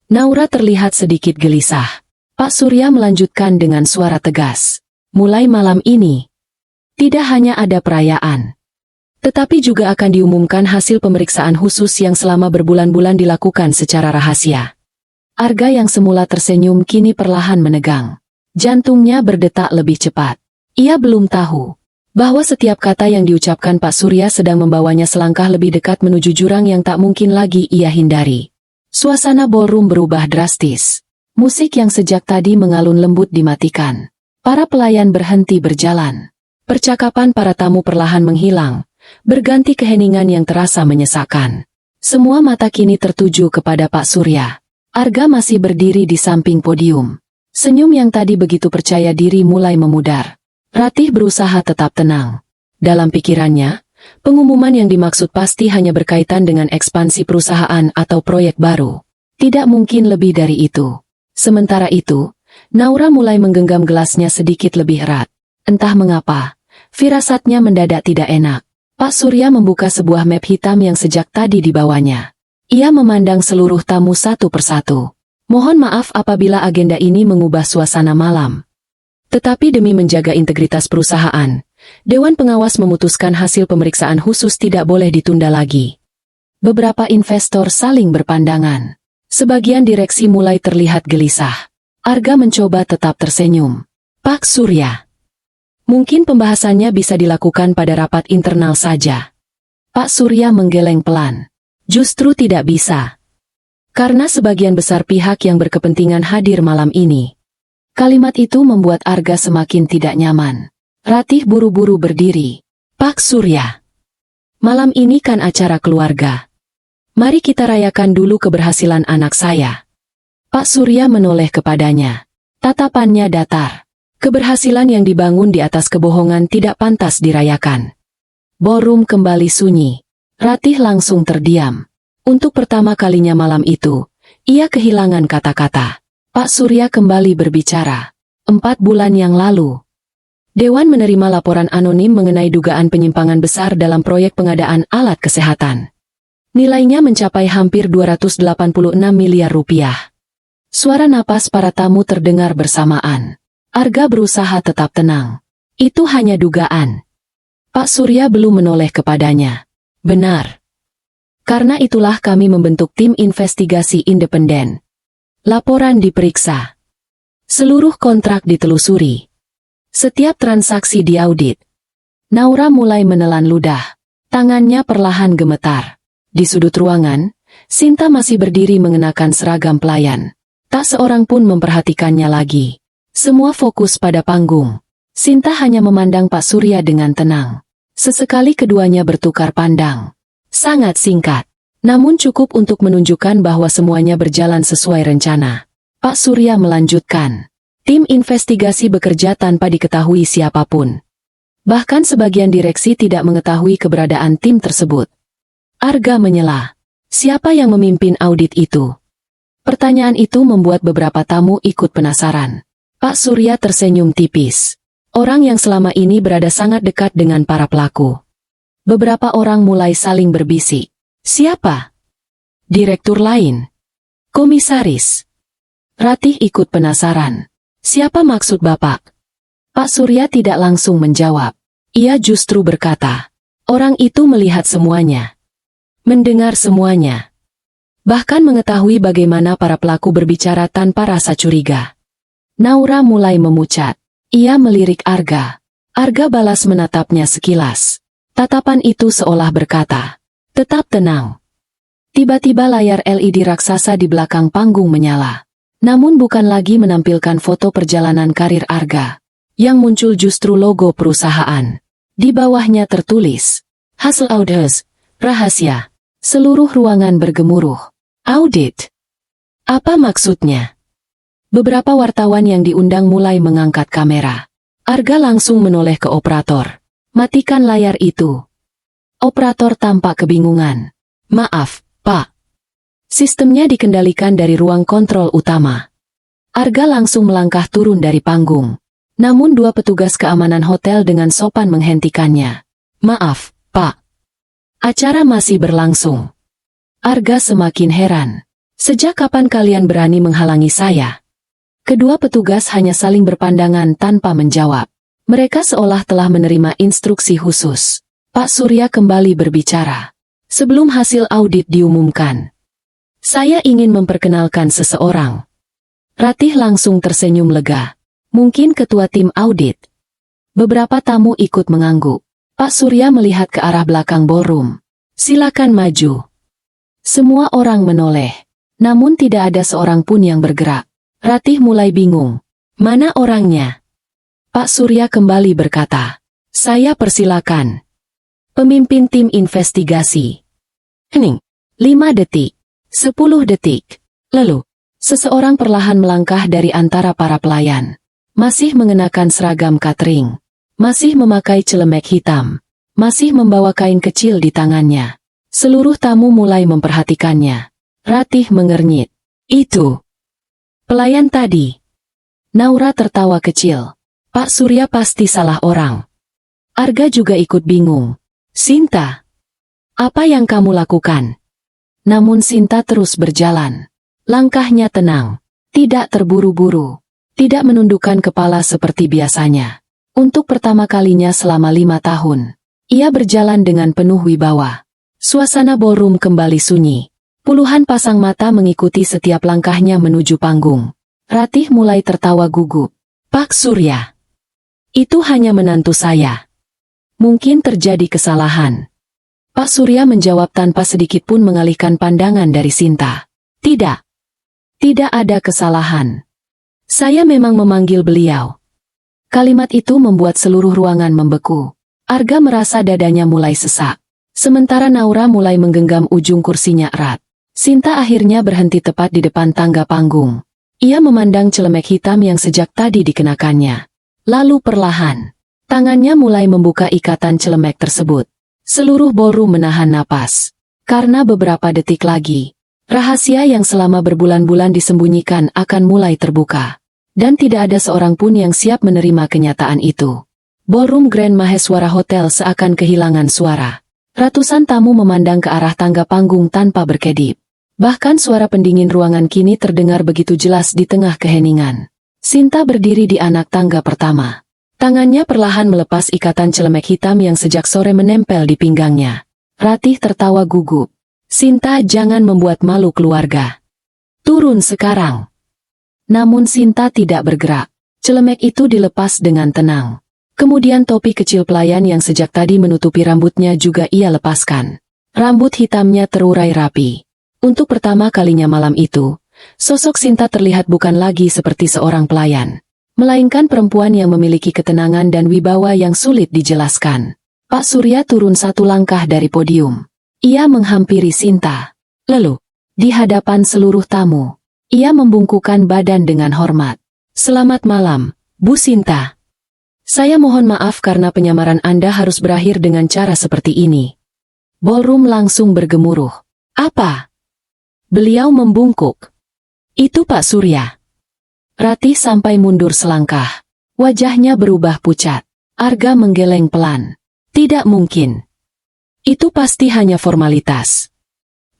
Naura terlihat sedikit gelisah. Pak Surya melanjutkan dengan suara tegas. Mulai malam ini, tidak hanya ada perayaan, tetapi juga akan diumumkan hasil pemeriksaan khusus yang selama berbulan-bulan dilakukan secara rahasia. Arga yang semula tersenyum kini perlahan menegang. Jantungnya berdetak lebih cepat. Ia belum tahu bahwa setiap kata yang diucapkan Pak Surya sedang membawanya selangkah lebih dekat menuju jurang yang tak mungkin lagi ia hindari. Suasana ballroom berubah drastis. Musik yang sejak tadi mengalun lembut dimatikan. Para pelayan berhenti berjalan. Percakapan para tamu perlahan menghilang, berganti keheningan yang terasa menyesakkan. Semua mata kini tertuju kepada Pak Surya. Arga masih berdiri di samping podium. Senyum yang tadi begitu percaya diri mulai memudar. Ratih berusaha tetap tenang. Dalam pikirannya, pengumuman yang dimaksud pasti hanya berkaitan dengan ekspansi perusahaan atau proyek baru. Tidak mungkin lebih dari itu. Sementara itu, Naura mulai menggenggam gelasnya sedikit lebih erat. Entah mengapa, firasatnya mendadak tidak enak. Pak Surya membuka sebuah map hitam yang sejak tadi dibawanya. Ia memandang seluruh tamu satu persatu. Mohon maaf apabila agenda ini mengubah suasana malam. Tetapi demi menjaga integritas perusahaan, Dewan Pengawas memutuskan hasil pemeriksaan khusus tidak boleh ditunda lagi. Beberapa investor saling berpandangan. Sebagian direksi mulai terlihat gelisah. Arga mencoba tetap tersenyum. Pak Surya, mungkin pembahasannya bisa dilakukan pada rapat internal saja. Pak Surya menggeleng pelan. Justru tidak bisa. Karena sebagian besar pihak yang berkepentingan hadir malam ini. Kalimat itu membuat Arga semakin tidak nyaman. Ratih buru-buru berdiri. Pak Surya, malam ini kan acara keluarga. Mari kita rayakan dulu keberhasilan anak saya. Pak Surya menoleh kepadanya. Tatapannya datar. Keberhasilan yang dibangun di atas kebohongan tidak pantas dirayakan. Ballroom kembali sunyi. Ratih langsung terdiam. Untuk pertama kalinya malam itu, ia kehilangan kata-kata. Pak Surya kembali berbicara. 4 bulan yang lalu, Dewan menerima laporan anonim mengenai dugaan penyimpangan besar dalam proyek pengadaan alat kesehatan. Nilainya mencapai hampir 286 miliar rupiah. Suara napas para tamu terdengar bersamaan. Arga berusaha tetap tenang. Itu hanya dugaan. Pak Surya belum menoleh kepadanya. Benar. Karena itulah kami membentuk tim investigasi independen. Laporan diperiksa. Seluruh kontrak ditelusuri. Setiap transaksi diaudit. Naura mulai menelan ludah. Tangannya perlahan gemetar. Di sudut ruangan, Sinta masih berdiri mengenakan seragam pelayan. Tak seorang pun memperhatikannya lagi. Semua fokus pada panggung. Sinta hanya memandang Pak Surya dengan tenang. Sesekali keduanya bertukar pandang. Sangat singkat, namun cukup untuk menunjukkan bahwa semuanya berjalan sesuai rencana. Pak Surya melanjutkan. Tim investigasi bekerja tanpa diketahui siapapun. Bahkan sebagian direksi tidak mengetahui keberadaan tim tersebut. Arga menyela. Siapa yang memimpin audit itu? Pertanyaan itu membuat beberapa tamu ikut penasaran. Pak Surya tersenyum tipis. Orang yang selama ini berada sangat dekat dengan para pelaku. Beberapa orang mulai saling berbisik. Siapa? Direktur lain? Komisaris? Ratih ikut penasaran. Siapa maksud Bapak? Pak Surya tidak langsung menjawab. Ia justru berkata, orang itu melihat semuanya. Mendengar semuanya. Bahkan mengetahui bagaimana para pelaku berbicara tanpa rasa curiga. Naura mulai memucat. Ia melirik Arga. Arga balas menatapnya sekilas. Tatapan itu seolah berkata, "Tetap tenang." Tiba-tiba layar LED raksasa di belakang panggung menyala. Namun bukan lagi menampilkan foto perjalanan karir Arga. Yang muncul justru logo perusahaan. Di bawahnya tertulis, "Hasil audit, rahasia." Seluruh ruangan bergemuruh. Audit? Apa maksudnya? Beberapa wartawan yang diundang mulai mengangkat kamera. Arga langsung menoleh ke operator. "Matikan layar itu." Operator tampak kebingungan. "Maaf, Pak. Sistemnya dikendalikan dari ruang kontrol utama." Arga langsung melangkah turun dari panggung. Namun dua petugas keamanan hotel dengan sopan menghentikannya. "Maaf, Pak. Acara masih berlangsung." Arga semakin heran. "Sejak kapan kalian berani menghalangi saya?" Kedua petugas hanya saling berpandangan tanpa menjawab. Mereka seolah telah menerima instruksi khusus. Pak Surya kembali berbicara. "Sebelum hasil audit diumumkan, saya ingin memperkenalkan seseorang." Ratih langsung tersenyum lega. "Mungkin ketua tim audit." Beberapa tamu ikut mengangguk. Pak Surya melihat ke arah belakang ballroom. "Silakan maju." Semua orang menoleh. Namun tidak ada seorang pun yang bergerak. Ratih mulai bingung. "Mana orangnya?" Pak Surya kembali berkata, "Saya persilakan." Pemimpin tim investigasi. Hening. 5 detik. 10 detik. Lalu, seseorang perlahan melangkah dari antara para pelayan. Masih mengenakan seragam catering. Masih memakai celemek hitam. Masih membawa kain kecil di tangannya. Seluruh tamu mulai memperhatikannya. Ratih mengernyit. "Itu pelayan tadi." Naura tertawa kecil. "Pak Surya pasti salah orang." Arga juga ikut bingung. "Sinta, apa yang kamu lakukan?" Namun Sinta terus berjalan. Langkahnya tenang. Tidak terburu-buru. Tidak menundukkan kepala seperti biasanya. Untuk pertama kalinya selama 5 tahun. Ia berjalan dengan penuh wibawa. Suasana ballroom kembali sunyi. Puluhan pasang mata mengikuti setiap langkahnya menuju panggung. Ratih mulai tertawa gugup. "Pak Surya, itu hanya menantu saya. Mungkin terjadi kesalahan." Pak Surya menjawab tanpa sedikit pun mengalihkan pandangan dari Sinta. "Tidak. Tidak ada kesalahan. Saya memang memanggil beliau." Kalimat itu membuat seluruh ruangan membeku. Arga merasa dadanya mulai sesak. Sementara Naura mulai menggenggam ujung kursinya erat. Sinta akhirnya berhenti tepat di depan tangga panggung. Ia memandang celemek hitam yang sejak tadi dikenakannya. Lalu perlahan, tangannya mulai membuka ikatan celemek tersebut. Seluruh ballroom menahan napas. Karena beberapa detik lagi, rahasia yang selama berbulan-bulan disembunyikan akan mulai terbuka. Dan tidak ada seorang pun yang siap menerima kenyataan itu. Ballroom Grand Maheswara Hotel seakan kehilangan suara. Ratusan tamu memandang ke arah tangga panggung tanpa berkedip. Bahkan suara pendingin ruangan kini terdengar begitu jelas di tengah keheningan. Sinta berdiri di anak tangga pertama. Tangannya perlahan melepas ikatan celemek hitam yang sejak sore menempel di pinggangnya. Ratih tertawa gugup. "Sinta, jangan membuat malu keluarga. Turun sekarang." Namun Sinta tidak bergerak. Celemek itu dilepas dengan tenang. Kemudian topi kecil pelayan yang sejak tadi menutupi rambutnya juga ia lepaskan. Rambut hitamnya terurai rapi. Untuk pertama kalinya malam itu, sosok Sinta terlihat bukan lagi seperti seorang pelayan, melainkan perempuan yang memiliki ketenangan dan wibawa yang sulit dijelaskan. Pak Surya turun satu langkah dari podium. Ia menghampiri Sinta. Lalu, di hadapan seluruh tamu, ia membungkukkan badan dengan hormat. "Selamat malam, Bu Sinta. Saya mohon maaf karena penyamaran Anda harus berakhir dengan cara seperti ini." Ballroom langsung bergemuruh. "Apa?" Beliau membungkuk. "Itu Pak Surya." Ratih sampai mundur selangkah. Wajahnya berubah pucat. Arga menggeleng pelan. "Tidak mungkin. Itu pasti hanya formalitas."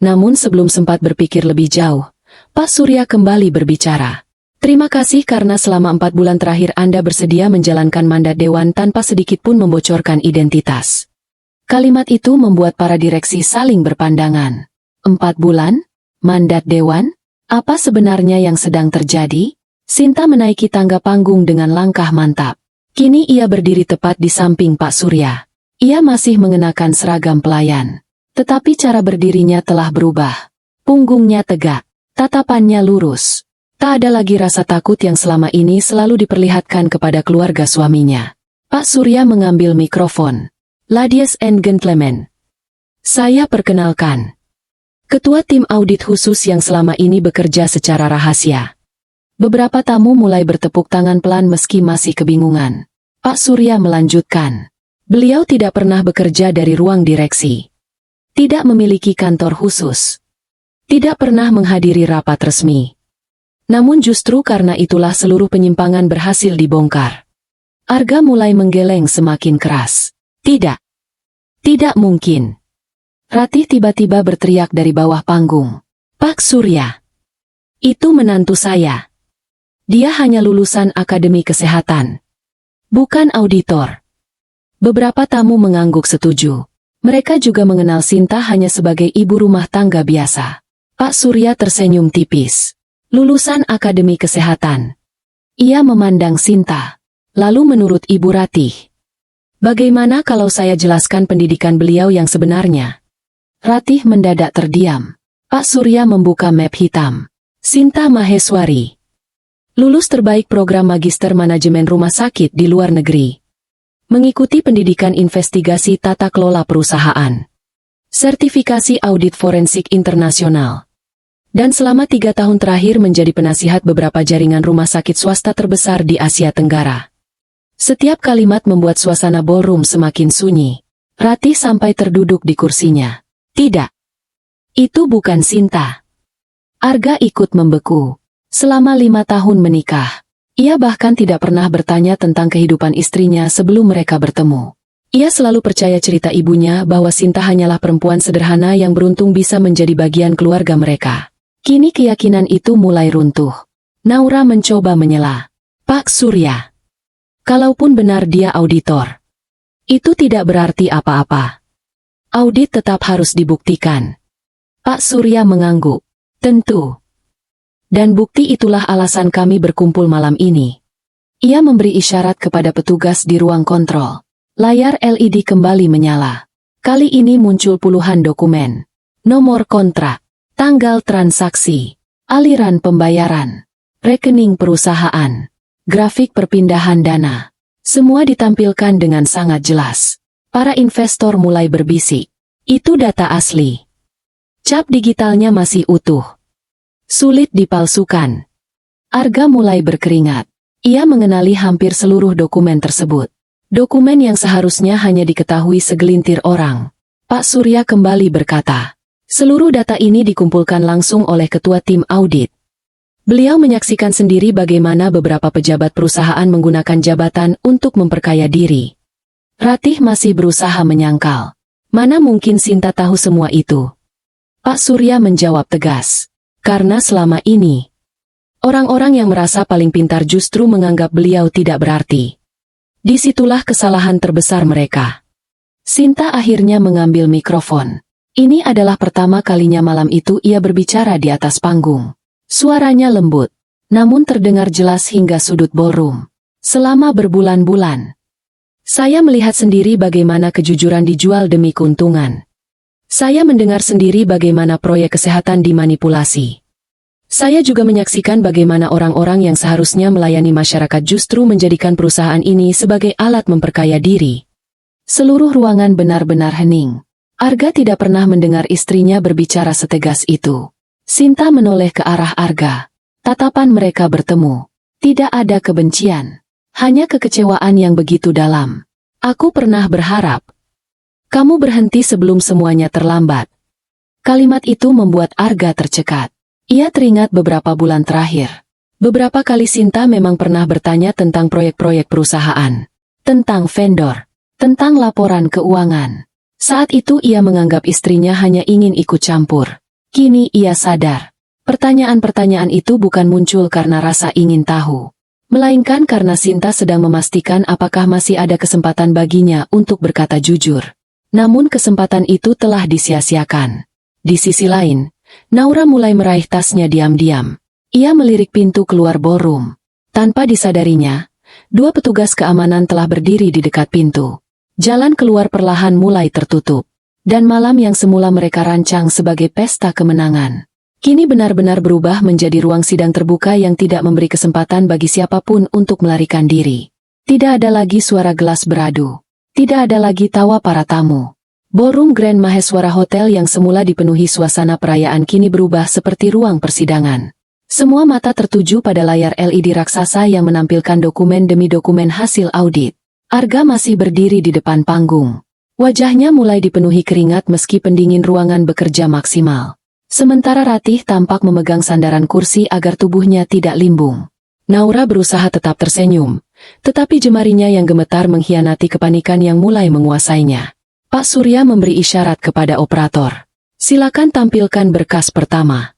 Namun sebelum sempat berpikir lebih jauh, Pak Surya kembali berbicara. "Terima kasih karena selama 4 bulan terakhir Anda bersedia menjalankan mandat Dewan tanpa sedikit pun membocorkan identitas." Kalimat itu membuat para direksi saling berpandangan. 4 bulan? Mandat Dewan? Apa sebenarnya yang sedang terjadi? Sinta menaiki tangga panggung dengan langkah mantap. Kini ia berdiri tepat di samping Pak Surya. Ia masih mengenakan seragam pelayan. Tetapi cara berdirinya telah berubah. Punggungnya tegak, tatapannya lurus. Tak ada lagi rasa takut yang selama ini selalu diperlihatkan kepada keluarga suaminya. Pak Surya mengambil mikrofon. Ladies and gentlemen, saya perkenalkan Ketua Tim Audit Khusus yang selama ini bekerja secara rahasia. Beberapa tamu mulai bertepuk tangan pelan meski masih kebingungan. Pak Surya melanjutkan. Beliau tidak pernah bekerja dari ruang direksi. Tidak memiliki kantor khusus. Tidak pernah menghadiri rapat resmi. Namun justru karena itulah seluruh penyimpangan berhasil dibongkar. Arga mulai menggeleng semakin keras. Tidak. Tidak mungkin. Ratih tiba-tiba berteriak dari bawah panggung. Pak Surya. Itu menantu saya. Dia hanya lulusan Akademi Kesehatan. Bukan auditor. Beberapa tamu mengangguk setuju. Mereka juga mengenal Sinta hanya sebagai ibu rumah tangga biasa. Pak Surya tersenyum tipis. Lulusan Akademi Kesehatan. Ia memandang Sinta. Lalu menurut Ibu Ratih, bagaimana kalau saya jelaskan pendidikan beliau yang sebenarnya? Ratih mendadak terdiam. Pak Surya membuka map hitam. Sinta Maheswari. Lulus terbaik program Magister Manajemen Rumah Sakit di luar negeri. Mengikuti pendidikan investigasi tata kelola perusahaan. Sertifikasi audit forensik internasional. Dan selama 3 tahun terakhir menjadi penasihat beberapa jaringan rumah sakit swasta terbesar di Asia Tenggara. Setiap kalimat membuat suasana ballroom semakin sunyi. Ratih sampai terduduk di kursinya. Tidak. Itu bukan Sinta. Arga ikut membeku. Selama 5 tahun menikah, ia bahkan tidak pernah bertanya tentang kehidupan istrinya sebelum mereka bertemu. Ia selalu percaya cerita ibunya bahwa Sinta hanyalah perempuan sederhana yang beruntung bisa menjadi bagian keluarga mereka. Kini keyakinan itu mulai runtuh. Naura mencoba menyela. Pak Surya. Kalaupun benar dia auditor, itu tidak berarti apa-apa. Audit tetap harus dibuktikan. Pak Surya mengangguk. Tentu. Dan bukti itulah alasan kami berkumpul malam ini. Ia memberi isyarat kepada petugas di ruang kontrol. Layar LED kembali menyala. Kali ini muncul puluhan dokumen. Nomor kontrak. Tanggal transaksi, aliran pembayaran, rekening perusahaan, grafik perpindahan dana. Semua ditampilkan dengan sangat jelas. Para investor mulai berbisik. Itu data asli. Cap digitalnya masih utuh. Sulit dipalsukan. Arga mulai berkeringat. Ia mengenali hampir seluruh dokumen tersebut. Dokumen yang seharusnya hanya diketahui segelintir orang. Pak Surya kembali berkata. Seluruh data ini dikumpulkan langsung oleh Ketua Tim Audit. Beliau menyaksikan sendiri bagaimana beberapa pejabat perusahaan menggunakan jabatan untuk memperkaya diri. Ratih masih berusaha menyangkal. Mana mungkin Sinta tahu semua itu? Pak Surya menjawab tegas. Karena selama ini, orang-orang yang merasa paling pintar justru menganggap beliau tidak berarti. Disitulah kesalahan terbesar mereka. Sinta akhirnya mengambil mikrofon. Ini adalah pertama kalinya malam itu ia berbicara di atas panggung. Suaranya lembut, namun terdengar jelas hingga sudut ballroom. Selama berbulan-bulan, saya melihat sendiri bagaimana kejujuran dijual demi keuntungan. Saya mendengar sendiri bagaimana proyek kesehatan dimanipulasi. Saya juga menyaksikan bagaimana orang-orang yang seharusnya melayani masyarakat justru menjadikan perusahaan ini sebagai alat memperkaya diri. Seluruh ruangan benar-benar hening. Arga tidak pernah mendengar istrinya berbicara setegas itu. Sinta menoleh ke arah Arga. Tatapan mereka bertemu. Tidak ada kebencian. Hanya kekecewaan yang begitu dalam. Aku pernah berharap. Kamu berhenti sebelum semuanya terlambat. Kalimat itu membuat Arga tercekat. Ia teringat beberapa bulan terakhir. Beberapa kali Sinta memang pernah bertanya tentang proyek-proyek perusahaan. Tentang vendor. Tentang laporan keuangan. Saat itu ia menganggap istrinya hanya ingin ikut campur. Kini ia sadar. Pertanyaan-pertanyaan itu bukan muncul karena rasa ingin tahu. Melainkan karena Sinta sedang memastikan apakah masih ada kesempatan baginya untuk berkata jujur. Namun kesempatan itu telah disia-siakan. Di sisi lain, Naura mulai meraih tasnya diam-diam. Ia melirik pintu keluar ballroom. Tanpa disadarinya, dua petugas keamanan telah berdiri di dekat pintu. Jalan keluar perlahan mulai tertutup. Dan malam yang semula mereka rancang sebagai pesta kemenangan, kini benar-benar berubah menjadi ruang sidang terbuka yang tidak memberi kesempatan bagi siapapun untuk melarikan diri. Tidak ada lagi suara gelas beradu. Tidak ada lagi tawa para tamu. Ballroom Grand Maheswara Hotel yang semula dipenuhi suasana perayaan kini berubah seperti ruang persidangan. Semua mata tertuju pada layar LED raksasa yang menampilkan dokumen demi dokumen hasil audit. Arga masih berdiri di depan panggung. Wajahnya mulai dipenuhi keringat meski pendingin ruangan bekerja maksimal. Sementara Ratih tampak memegang sandaran kursi agar tubuhnya tidak limbung. Naura berusaha tetap tersenyum, tetapi jemarinya yang gemetar mengkhianati kepanikan yang mulai menguasainya. Pak Surya memberi isyarat kepada operator. Silakan tampilkan berkas pertama.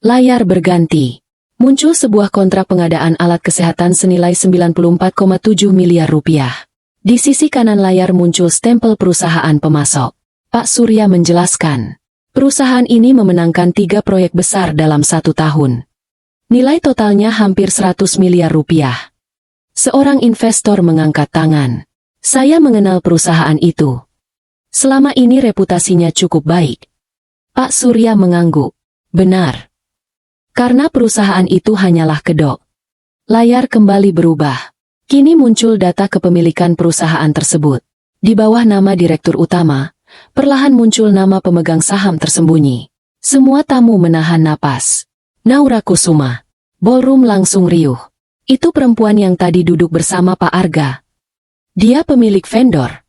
Layar berganti. Muncul sebuah kontrak pengadaan alat kesehatan senilai 94,7 miliar rupiah. Di sisi kanan layar muncul stempel perusahaan pemasok. Pak Surya menjelaskan, perusahaan ini memenangkan 3 proyek besar dalam 1 tahun. Nilai totalnya hampir 100 miliar rupiah. Seorang investor mengangkat tangan. Saya mengenal perusahaan itu. Selama ini reputasinya cukup baik. Pak Surya mengangguk. Benar. Karena perusahaan itu hanyalah kedok. Layar kembali berubah. Kini muncul data kepemilikan perusahaan tersebut. Di bawah nama direktur utama, perlahan muncul nama pemegang saham tersembunyi. Semua tamu menahan napas. Naura Kusuma. Ballroom langsung riuh. Itu perempuan yang tadi duduk bersama Pak Arga. Dia pemilik vendor.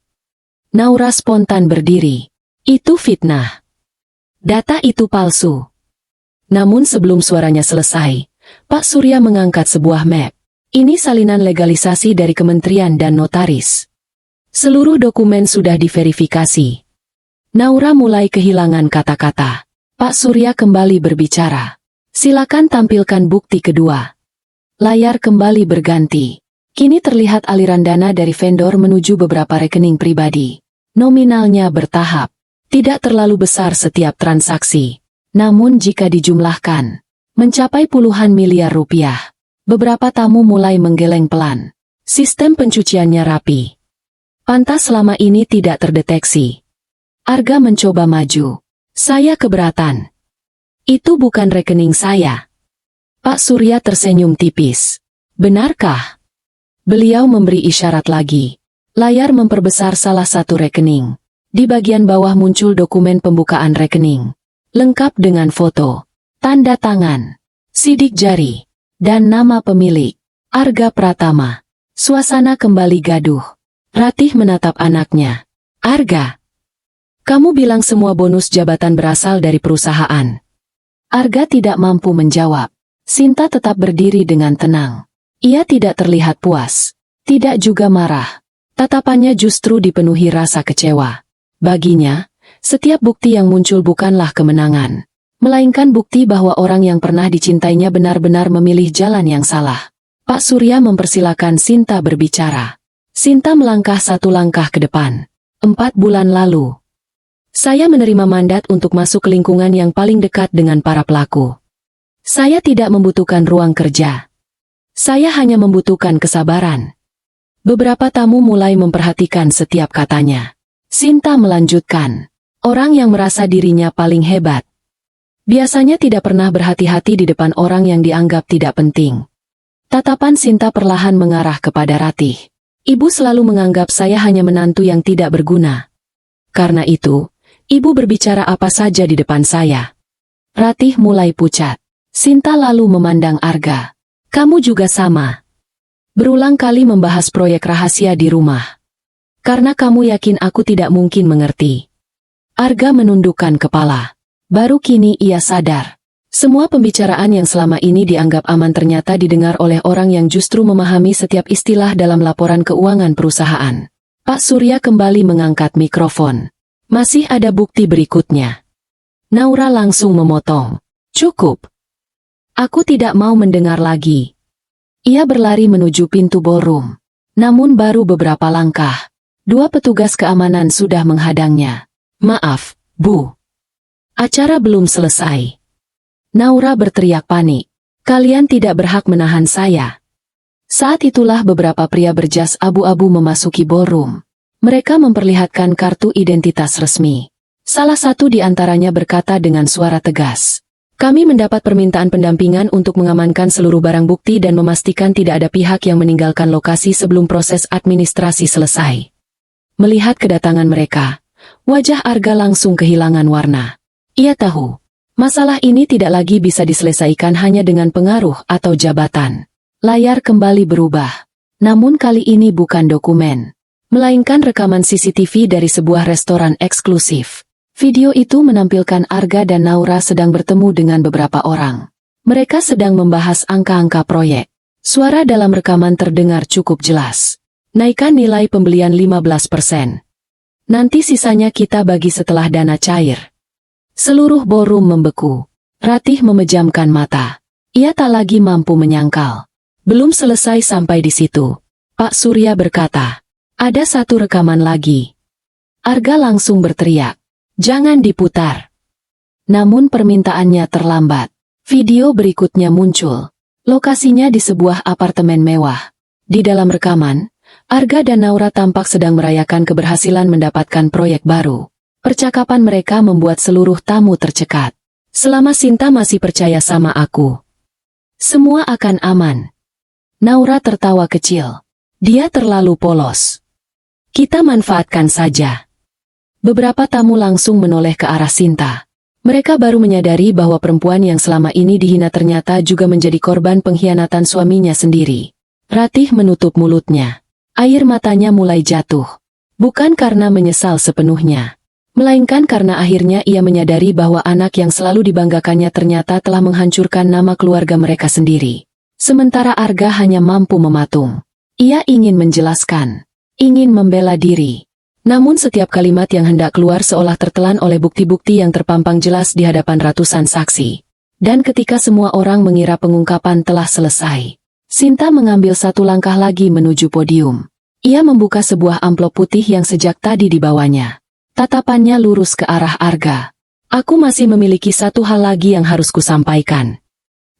Naura spontan berdiri. Itu fitnah. Data itu palsu. Namun sebelum suaranya selesai, Pak Surya mengangkat sebuah map. Ini salinan legalisasi dari kementerian dan notaris. Seluruh dokumen sudah diverifikasi. Naura mulai kehilangan kata-kata. Pak Surya kembali berbicara. Silakan tampilkan bukti kedua. Layar kembali berganti. Kini terlihat aliran dana dari vendor menuju beberapa rekening pribadi. Nominalnya bertahap. Tidak terlalu besar setiap transaksi. Namun jika dijumlahkan, mencapai puluhan miliar rupiah. Beberapa tamu mulai menggeleng pelan. Sistem pencuciannya rapi. Pantas selama ini tidak terdeteksi. Arga mencoba maju. Saya keberatan. Itu bukan rekening saya. Pak Surya tersenyum tipis. Benarkah? Beliau memberi isyarat lagi. Layar memperbesar salah satu rekening. Di bagian bawah muncul dokumen pembukaan rekening. Lengkap dengan foto, tanda tangan, sidik jari, dan nama pemilik. Arga Pratama. Suasana kembali gaduh. Ratih menatap anaknya. Arga, kamu bilang semua bonus jabatan berasal dari perusahaan. Arga tidak mampu menjawab. Sinta tetap berdiri dengan tenang. Ia tidak terlihat puas. Tidak juga marah. Tatapannya justru dipenuhi rasa kecewa. Baginya, setiap bukti yang muncul bukanlah kemenangan, melainkan bukti bahwa orang yang pernah dicintainya benar-benar memilih jalan yang salah. Pak Surya mempersilakan Sinta berbicara. Sinta melangkah 1 langkah ke depan. 4 bulan lalu, saya menerima mandat untuk masuk ke lingkungan yang paling dekat dengan para pelaku. Saya tidak membutuhkan ruang kerja. Saya hanya membutuhkan kesabaran. Beberapa tamu mulai memperhatikan setiap katanya. Sinta melanjutkan. Orang yang merasa dirinya paling hebat biasanya tidak pernah berhati-hati di depan orang yang dianggap tidak penting. Tatapan Sinta perlahan mengarah kepada Ratih. Ibu selalu menganggap saya hanya menantu yang tidak berguna. Karena itu, ibu berbicara apa saja di depan saya. Ratih mulai pucat. Sinta lalu memandang Arga. Kamu juga sama. Berulang kali membahas proyek rahasia di rumah. Karena kamu yakin aku tidak mungkin mengerti. Arga menundukkan kepala. Baru kini ia sadar. Semua pembicaraan yang selama ini dianggap aman ternyata didengar oleh orang yang justru memahami setiap istilah dalam laporan keuangan perusahaan. Pak Surya kembali mengangkat mikrofon. Masih ada bukti berikutnya. Naura langsung memotong. Cukup. Aku tidak mau mendengar lagi. Ia berlari menuju pintu ballroom. Namun baru beberapa langkah, 2 petugas keamanan sudah menghadangnya. Maaf, Bu. Acara belum selesai. Naura berteriak panik. Kalian tidak berhak menahan saya. Saat itulah beberapa pria berjas abu-abu memasuki ballroom. Mereka memperlihatkan kartu identitas resmi. Salah satu di antaranya berkata dengan suara tegas, "Kami mendapat permintaan pendampingan untuk mengamankan seluruh barang bukti dan memastikan tidak ada pihak yang meninggalkan lokasi sebelum proses administrasi selesai." Melihat kedatangan mereka, wajah Arga langsung kehilangan warna. Ia tahu, masalah ini tidak lagi bisa diselesaikan hanya dengan pengaruh atau jabatan. Layar kembali berubah. Namun kali ini bukan dokumen, melainkan rekaman CCTV dari sebuah restoran eksklusif. Video itu menampilkan Arga dan Naura sedang bertemu dengan beberapa orang. Mereka sedang membahas angka-angka proyek. Suara dalam rekaman terdengar cukup jelas. "Naikkan nilai pembelian 15%. Nanti sisanya kita bagi setelah dana cair." Seluruh ballroom membeku. Ratih memejamkan mata. Ia tak lagi mampu menyangkal. Belum selesai sampai di situ. Pak Surya berkata, "Ada satu rekaman lagi." Arga langsung berteriak, "Jangan diputar." Namun permintaannya terlambat. Video berikutnya muncul. Lokasinya di sebuah apartemen mewah. Di dalam rekaman, Arga dan Naura tampak sedang merayakan keberhasilan mendapatkan proyek baru. Percakapan mereka membuat seluruh tamu tercekat. "Selama Sinta masih percaya sama aku, semua akan aman." Naura tertawa kecil. "Dia terlalu polos. Kita manfaatkan saja." Beberapa tamu langsung menoleh ke arah Sinta. Mereka baru menyadari bahwa perempuan yang selama ini dihina ternyata juga menjadi korban pengkhianatan suaminya sendiri. Ratih menutup mulutnya. Air matanya mulai jatuh. Bukan karena menyesal sepenuhnya, melainkan karena akhirnya ia menyadari bahwa anak yang selalu dibanggakannya ternyata telah menghancurkan nama keluarga mereka sendiri. Sementara Arga hanya mampu mematung. Ia ingin menjelaskan, ingin membela diri. Namun setiap kalimat yang hendak keluar seolah tertelan oleh bukti-bukti yang terpampang jelas di hadapan ratusan saksi. Dan ketika semua orang mengira pengungkapan telah selesai, Sinta mengambil satu langkah lagi menuju podium. Ia membuka sebuah amplop putih yang sejak tadi dibawanya. Tatapannya lurus ke arah Arga. "Aku masih memiliki satu hal lagi yang harus kusampaikan."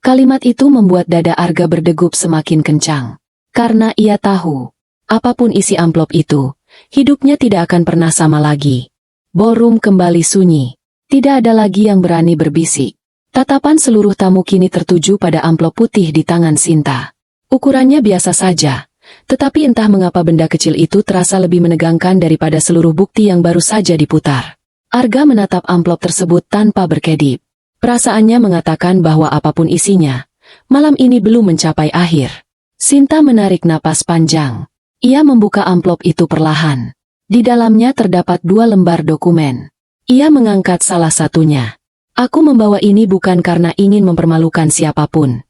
Kalimat itu membuat dada Arga berdegup semakin kencang. Karena ia tahu, apapun isi amplop itu, hidupnya tidak akan pernah sama lagi. Ballroom kembali sunyi. Tidak ada lagi yang berani berbisik. Tatapan seluruh tamu kini tertuju pada amplop putih di tangan Sinta. Ukurannya biasa saja, tetapi entah mengapa benda kecil itu terasa lebih menegangkan daripada seluruh bukti yang baru saja diputar. Arga menatap amplop tersebut tanpa berkedip. Perasaannya mengatakan bahwa apapun isinya, malam ini belum mencapai akhir. Sinta menarik napas panjang. Ia membuka amplop itu perlahan. Di dalamnya terdapat 2 lembar dokumen. Ia mengangkat salah satunya. "Aku membawa ini bukan karena ingin mempermalukan siapapun,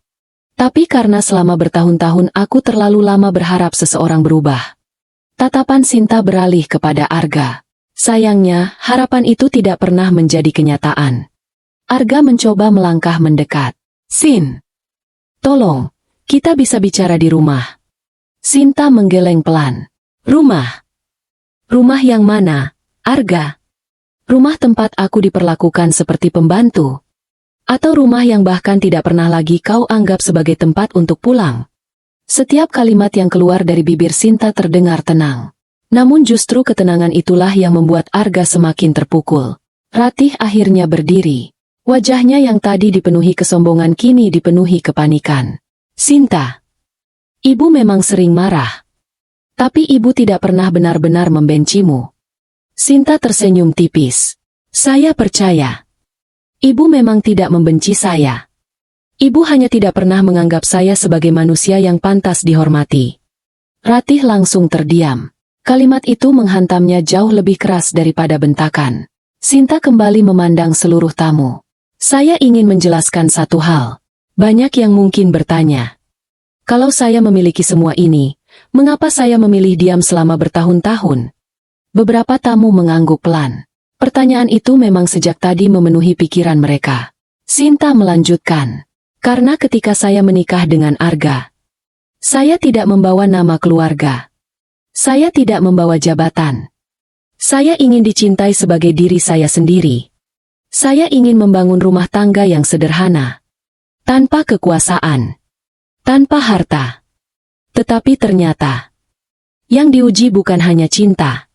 tapi karena selama bertahun-tahun aku terlalu lama berharap seseorang berubah." Tatapan Sinta beralih kepada Arga. Sayangnya, harapan itu tidak pernah menjadi kenyataan. Arga mencoba melangkah mendekat. "Sin, tolong, kita bisa bicara di rumah." Sinta menggeleng pelan. "Rumah? Rumah yang mana, Arga? Rumah tempat aku diperlakukan seperti pembantu? Atau rumah yang bahkan tidak pernah lagi kau anggap sebagai tempat untuk pulang?" Setiap kalimat yang keluar dari bibir Sinta terdengar tenang. Namun justru ketenangan itulah yang membuat Arga semakin terpukul. Ratih akhirnya berdiri. Wajahnya yang tadi dipenuhi kesombongan kini dipenuhi kepanikan. "Sinta, Ibu memang sering marah. Tapi ibu tidak pernah benar-benar membencimu." Sinta tersenyum tipis. "Saya percaya. Ibu memang tidak membenci saya. Ibu hanya tidak pernah menganggap saya sebagai manusia yang pantas dihormati." Ratih langsung terdiam. Kalimat itu menghantamnya jauh lebih keras daripada bentakan. Sinta kembali memandang seluruh tamu. "Saya ingin menjelaskan satu hal. Banyak yang mungkin bertanya, kalau saya memiliki semua ini, mengapa saya memilih diam selama bertahun-tahun?" Beberapa tamu mengangguk pelan. Pertanyaan itu memang sejak tadi memenuhi pikiran mereka. Sinta melanjutkan, "Karena ketika saya menikah dengan Arga, saya tidak membawa nama keluarga. Saya tidak membawa jabatan. Saya ingin dicintai sebagai diri saya sendiri. Saya ingin membangun rumah tangga yang sederhana, tanpa kekuasaan, tanpa harta. Tetapi ternyata, yang diuji bukan hanya cinta,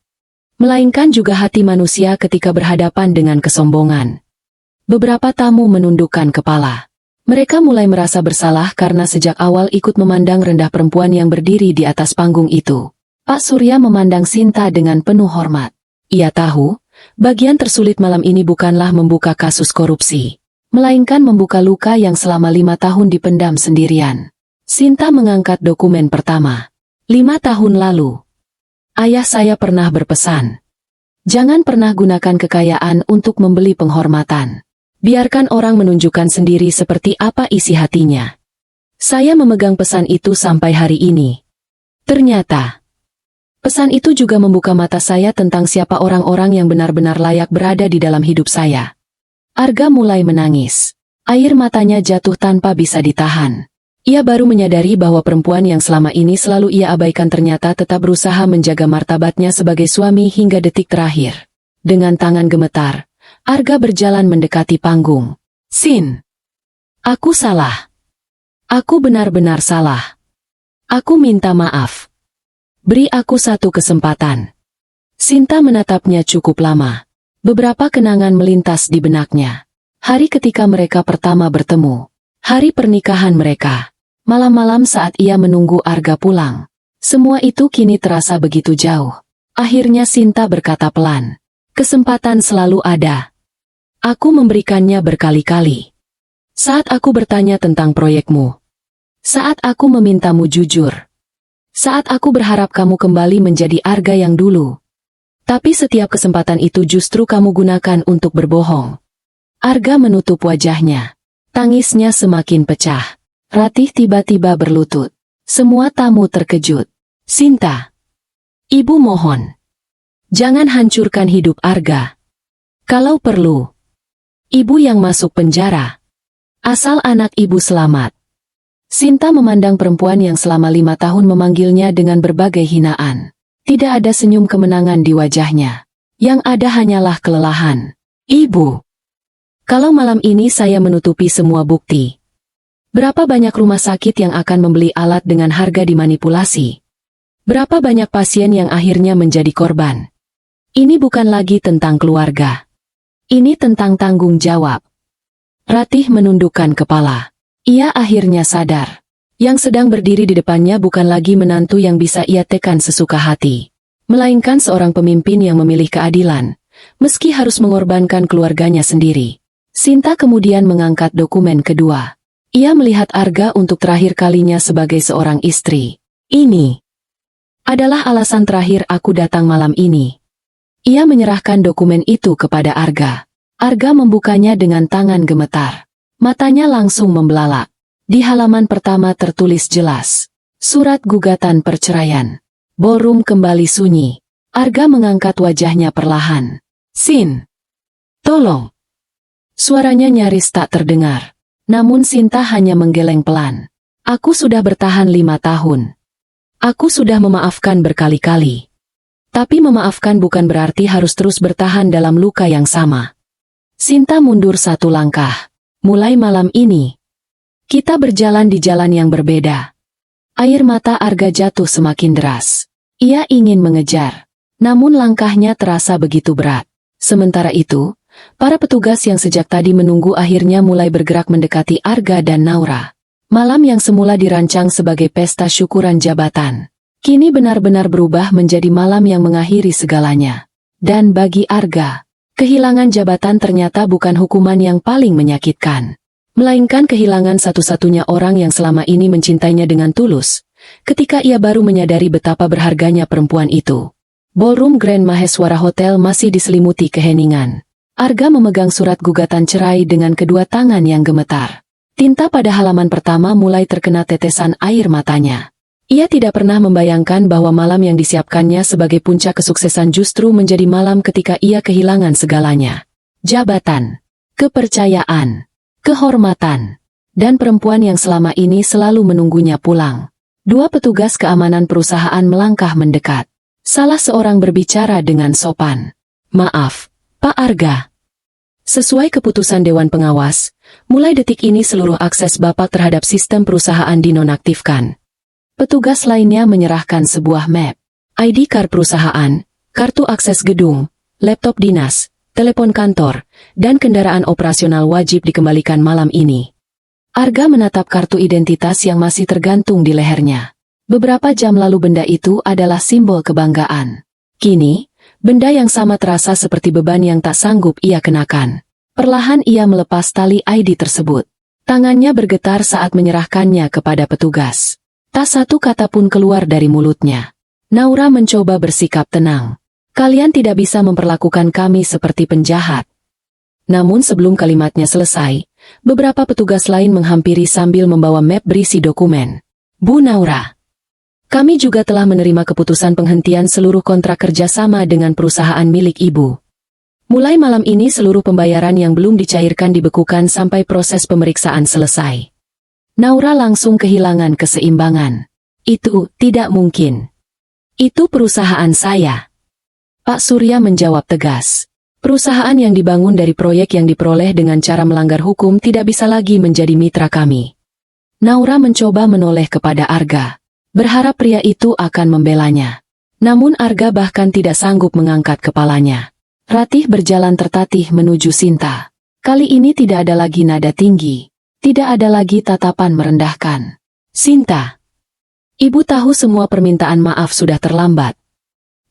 melainkan juga hati manusia ketika berhadapan dengan kesombongan. Beberapa tamu menundukkan kepala. Mereka mulai merasa bersalah karena sejak awal ikut memandang rendah perempuan yang berdiri di atas panggung itu. Pak Surya memandang Sinta dengan penuh hormat. Ia tahu, bagian tersulit malam ini bukanlah membuka kasus korupsi, melainkan membuka luka yang selama 5 tahun dipendam sendirian. Sinta mengangkat dokumen pertama. 5 tahun lalu, ayah saya pernah berpesan, jangan pernah gunakan kekayaan untuk membeli penghormatan. Biarkan orang menunjukkan sendiri seperti apa isi hatinya. Saya memegang pesan itu sampai hari ini. Ternyata, pesan itu juga membuka mata saya tentang siapa orang-orang yang benar-benar layak berada di dalam hidup saya. Arga mulai menangis. Air matanya jatuh tanpa bisa ditahan. Ia baru menyadari bahwa perempuan yang selama ini selalu ia abaikan ternyata tetap berusaha menjaga martabatnya sebagai suami hingga detik terakhir. Dengan tangan gemetar, Arga berjalan mendekati panggung. Sin, aku salah. Aku benar-benar salah. Aku minta maaf. Beri aku satu kesempatan. Sinta menatapnya cukup lama. Beberapa kenangan melintas di benaknya. Hari ketika mereka pertama bertemu. Hari pernikahan mereka. Malam-malam saat ia menunggu Arga pulang. Semua itu kini terasa begitu jauh. Akhirnya Sinta berkata pelan. Kesempatan selalu ada. Aku memberikannya berkali-kali. Saat aku bertanya tentang proyekmu. Saat aku memintamu jujur. Saat aku berharap kamu kembali menjadi Arga yang dulu. Tapi setiap kesempatan itu justru kamu gunakan untuk berbohong. Arga menutup wajahnya. Tangisnya semakin pecah. Ratih tiba-tiba berlutut. Semua tamu terkejut. Sinta, ibu mohon. Jangan hancurkan hidup Arga. Kalau perlu, ibu yang masuk penjara. Asal anak ibu selamat. Sinta memandang perempuan yang selama 5 tahun memanggilnya dengan berbagai hinaan. Tidak ada senyum kemenangan di wajahnya. Yang ada hanyalah kelelahan. Ibu, kalau malam ini saya menutupi semua bukti, berapa banyak rumah sakit yang akan membeli alat dengan harga dimanipulasi? Berapa banyak pasien yang akhirnya menjadi korban? Ini bukan lagi tentang keluarga. Ini tentang tanggung jawab. Ratih menundukkan kepala. Ia akhirnya sadar. Yang sedang berdiri di depannya bukan lagi menantu yang bisa ia tekan sesuka hati, melainkan seorang pemimpin yang memilih keadilan, meski harus mengorbankan keluarganya sendiri. Sinta kemudian mengangkat dokumen kedua. Ia melihat Arga untuk terakhir kalinya sebagai seorang istri. Ini adalah alasan terakhir aku datang malam ini. Ia menyerahkan dokumen itu kepada Arga. Arga membukanya dengan tangan gemetar. Matanya langsung membelalak. Di halaman pertama tertulis jelas. Surat gugatan perceraian. Ballroom kembali sunyi. Arga mengangkat wajahnya perlahan. Sin, tolong. Suaranya nyaris tak terdengar. Namun Sinta hanya menggeleng pelan. Aku sudah bertahan 5 tahun. Aku sudah memaafkan berkali-kali. Tapi memaafkan bukan berarti harus terus bertahan dalam luka yang sama. Sinta mundur 1 langkah. Mulai malam ini, kita berjalan di jalan yang berbeda. Air mata Arga jatuh semakin deras. Ia ingin mengejar. Namun langkahnya terasa begitu berat. Sementara itu, para petugas yang sejak tadi menunggu akhirnya mulai bergerak mendekati Arga dan Naura. Malam yang semula dirancang sebagai pesta syukuran jabatan, kini benar-benar berubah menjadi malam yang mengakhiri segalanya. Dan bagi Arga, kehilangan jabatan ternyata bukan hukuman yang paling menyakitkan, melainkan kehilangan satu-satunya orang yang selama ini mencintainya dengan tulus, ketika ia baru menyadari betapa berharganya perempuan itu. Ballroom Grand Maheswara Hotel masih diselimuti keheningan. Arga memegang surat gugatan cerai dengan kedua tangan yang gemetar. Tinta pada halaman pertama mulai terkena tetesan air matanya. Ia tidak pernah membayangkan bahwa malam yang disiapkannya sebagai puncak kesuksesan justru menjadi malam ketika ia kehilangan segalanya. Jabatan, kepercayaan, kehormatan, dan perempuan yang selama ini selalu menunggunya pulang. 2 petugas keamanan perusahaan melangkah mendekat. Salah seorang berbicara dengan sopan. Maaf, Pak Arga. Sesuai keputusan Dewan Pengawas, mulai detik ini seluruh akses Bapak terhadap sistem perusahaan dinonaktifkan. Petugas lainnya menyerahkan sebuah map, ID card perusahaan, kartu akses gedung, laptop dinas, telepon kantor, dan kendaraan operasional wajib dikembalikan malam ini. Arga menatap kartu identitas yang masih tergantung di lehernya. Beberapa jam lalu benda itu adalah simbol kebanggaan. Kini, benda yang sama terasa seperti beban yang tak sanggup ia kenakan. Perlahan ia melepas tali ID tersebut. Tangannya bergetar saat menyerahkannya kepada petugas. Tak satu kata pun keluar dari mulutnya. Naura mencoba bersikap tenang. Kalian tidak bisa memperlakukan kami seperti penjahat. Namun sebelum kalimatnya selesai, beberapa petugas lain menghampiri sambil membawa map berisi dokumen. Bu Naura, kami juga telah menerima keputusan penghentian seluruh kontrak kerjasama dengan perusahaan milik Ibu. Mulai malam ini seluruh pembayaran yang belum dicairkan dibekukan sampai proses pemeriksaan selesai. Naura langsung kehilangan keseimbangan. Itu tidak mungkin. Itu perusahaan saya. Pak Surya menjawab tegas. Perusahaan yang dibangun dari proyek yang diperoleh dengan cara melanggar hukum tidak bisa lagi menjadi mitra kami. Naura mencoba menoleh kepada Arga, berharap pria itu akan membelanya. Namun Arga bahkan tidak sanggup mengangkat kepalanya. Ratih berjalan tertatih menuju Sinta. Kali ini tidak ada lagi nada tinggi. Tidak ada lagi tatapan merendahkan. Sinta, Ibu tahu semua permintaan maaf sudah terlambat.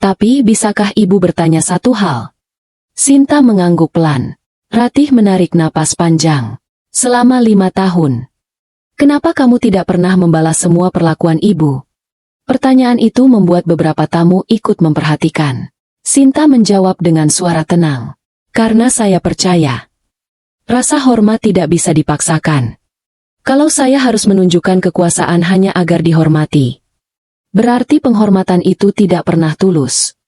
Tapi bisakah Ibu bertanya satu hal? Sinta mengangguk pelan. Ratih menarik napas panjang. Selama 5 tahun. Kenapa kamu tidak pernah membalas semua perlakuan Ibu? Pertanyaan itu membuat beberapa tamu ikut memperhatikan. Sinta menjawab dengan suara tenang. Karena saya percaya. Rasa hormat tidak bisa dipaksakan. Kalau saya harus menunjukkan kekuasaan hanya agar dihormati, berarti penghormatan itu tidak pernah tulus.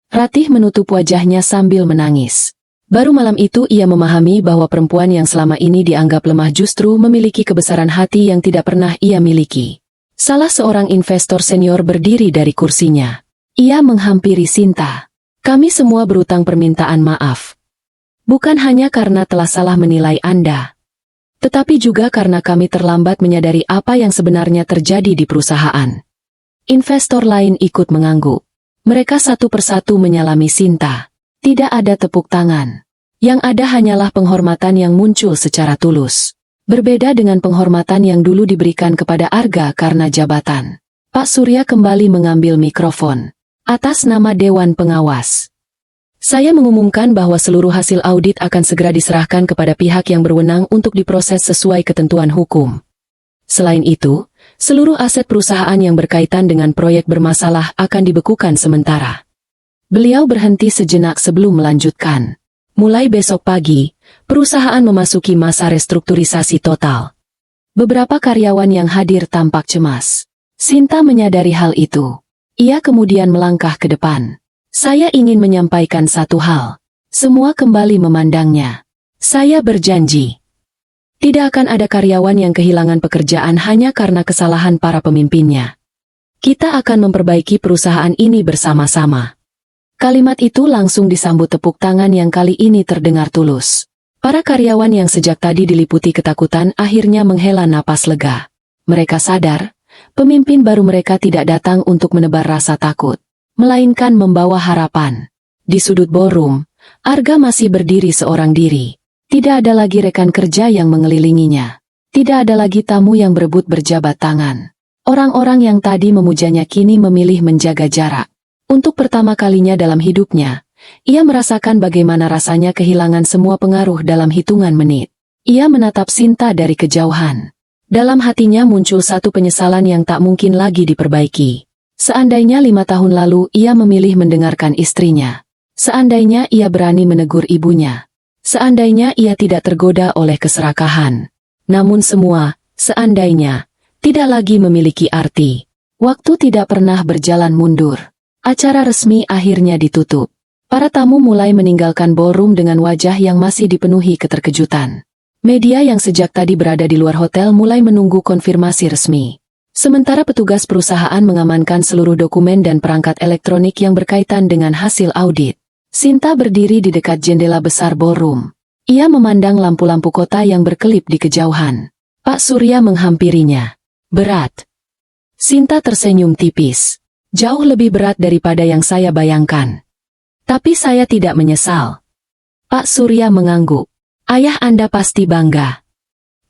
Ratih menutup wajahnya sambil menangis. Baru malam itu ia memahami bahwa perempuan yang selama ini dianggap lemah justru memiliki kebesaran hati yang tidak pernah ia miliki. Salah seorang investor senior berdiri dari kursinya. Ia menghampiri Sinta. Kami semua berutang permintaan maaf. Bukan hanya karena telah salah menilai Anda, tetapi juga karena kami terlambat menyadari apa yang sebenarnya terjadi di perusahaan. Investor lain ikut mengangguk. Mereka satu persatu menyalami Sinta. Tidak ada tepuk tangan. Yang ada hanyalah penghormatan yang muncul secara tulus. Berbeda dengan penghormatan yang dulu diberikan kepada Arga karena jabatan. Pak Surya kembali mengambil mikrofon. Atas nama Dewan Pengawas, saya mengumumkan bahwa seluruh hasil audit akan segera diserahkan kepada pihak yang berwenang untuk diproses sesuai ketentuan hukum. Selain itu, seluruh aset perusahaan yang berkaitan dengan proyek bermasalah akan dibekukan sementara. Beliau berhenti sejenak sebelum melanjutkan. Mulai besok pagi, perusahaan memasuki masa restrukturisasi total. Beberapa karyawan yang hadir tampak cemas. Sinta menyadari hal itu. Ia kemudian melangkah ke depan. Saya ingin menyampaikan satu hal. Semua kembali memandangnya. Saya berjanji. Tidak akan ada karyawan yang kehilangan pekerjaan hanya karena kesalahan para pemimpinnya. Kita akan memperbaiki perusahaan ini bersama-sama. Kalimat itu langsung disambut tepuk tangan yang kali ini terdengar tulus. Para karyawan yang sejak tadi diliputi ketakutan akhirnya menghela napas lega. Mereka sadar, pemimpin baru mereka tidak datang untuk menebar rasa takut, melainkan membawa harapan. Di sudut ballroom, Arga masih berdiri seorang diri. Tidak ada lagi rekan kerja yang mengelilinginya. Tidak ada lagi tamu yang berebut berjabat tangan. Orang-orang yang tadi memujanya kini memilih menjaga jarak. Untuk pertama kalinya dalam hidupnya, ia merasakan bagaimana rasanya kehilangan semua pengaruh dalam hitungan menit. Ia menatap Sinta dari kejauhan. Dalam hatinya muncul satu penyesalan yang tak mungkin lagi diperbaiki. Seandainya 5 tahun lalu ia memilih mendengarkan istrinya. Seandainya ia berani menegur ibunya. Seandainya ia tidak tergoda oleh keserakahan. Namun semua, seandainya, tidak lagi memiliki arti. Waktu tidak pernah berjalan mundur. Acara resmi akhirnya ditutup. Para tamu mulai meninggalkan ballroom dengan wajah yang masih dipenuhi keterkejutan. Media yang sejak tadi berada di luar hotel mulai menunggu konfirmasi resmi. Sementara petugas perusahaan mengamankan seluruh dokumen dan perangkat elektronik yang berkaitan dengan hasil audit. Sinta berdiri di dekat jendela besar ballroom. Ia memandang lampu-lampu kota yang berkelip di kejauhan. Pak Surya menghampirinya. Berat. Sinta tersenyum tipis. Jauh lebih berat daripada yang saya bayangkan. Tapi saya tidak menyesal. Pak Surya mengangguk. Ayah Anda pasti bangga.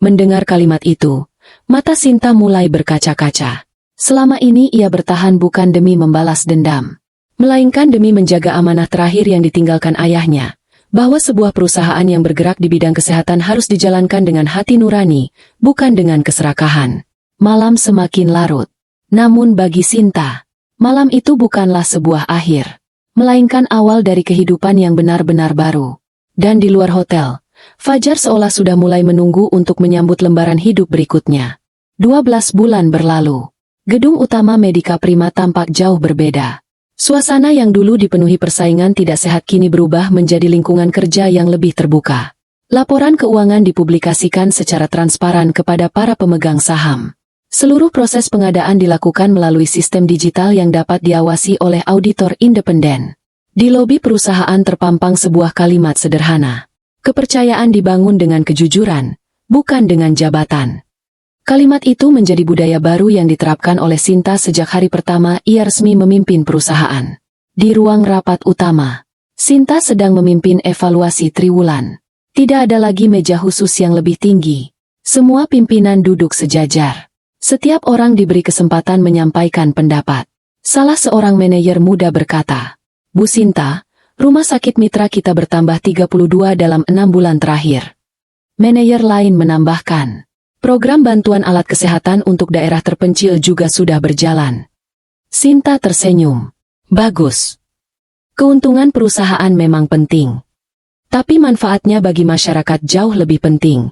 Mendengar kalimat itu, mata Sinta mulai berkaca-kaca. Selama ini ia bertahan bukan demi membalas dendam, melainkan demi menjaga amanah terakhir yang ditinggalkan ayahnya, bahwa sebuah perusahaan yang bergerak di bidang kesehatan harus dijalankan dengan hati nurani, bukan dengan keserakahan. Malam semakin larut. Namun bagi Sinta, malam itu bukanlah sebuah akhir, melainkan awal dari kehidupan yang benar-benar baru. Dan di luar hotel, Fajar seolah sudah mulai menunggu untuk menyambut lembaran hidup berikutnya. 12 bulan berlalu. Gedung utama Medika Prima tampak jauh berbeda. Suasana yang dulu dipenuhi persaingan tidak sehat kini berubah menjadi lingkungan kerja yang lebih terbuka. Laporan keuangan dipublikasikan secara transparan kepada para pemegang saham. Seluruh proses pengadaan dilakukan melalui sistem digital yang dapat diawasi oleh auditor independen. Di lobi perusahaan terpampang sebuah kalimat sederhana. Kepercayaan dibangun dengan kejujuran, bukan dengan jabatan. Kalimat itu menjadi budaya baru yang diterapkan oleh Sinta sejak hari pertama ia resmi memimpin perusahaan. Di ruang rapat utama, Sinta sedang memimpin evaluasi triwulan. Tidak ada lagi meja khusus yang lebih tinggi. Semua pimpinan duduk sejajar. Setiap orang diberi kesempatan menyampaikan pendapat. Salah seorang manajer muda berkata, "Bu Sinta, rumah sakit mitra kita bertambah 32 dalam 6 bulan terakhir." Manajer lain menambahkan, "Program bantuan alat kesehatan untuk daerah terpencil juga sudah berjalan." Sinta tersenyum. Bagus. Keuntungan perusahaan memang penting. Tapi manfaatnya bagi masyarakat jauh lebih penting.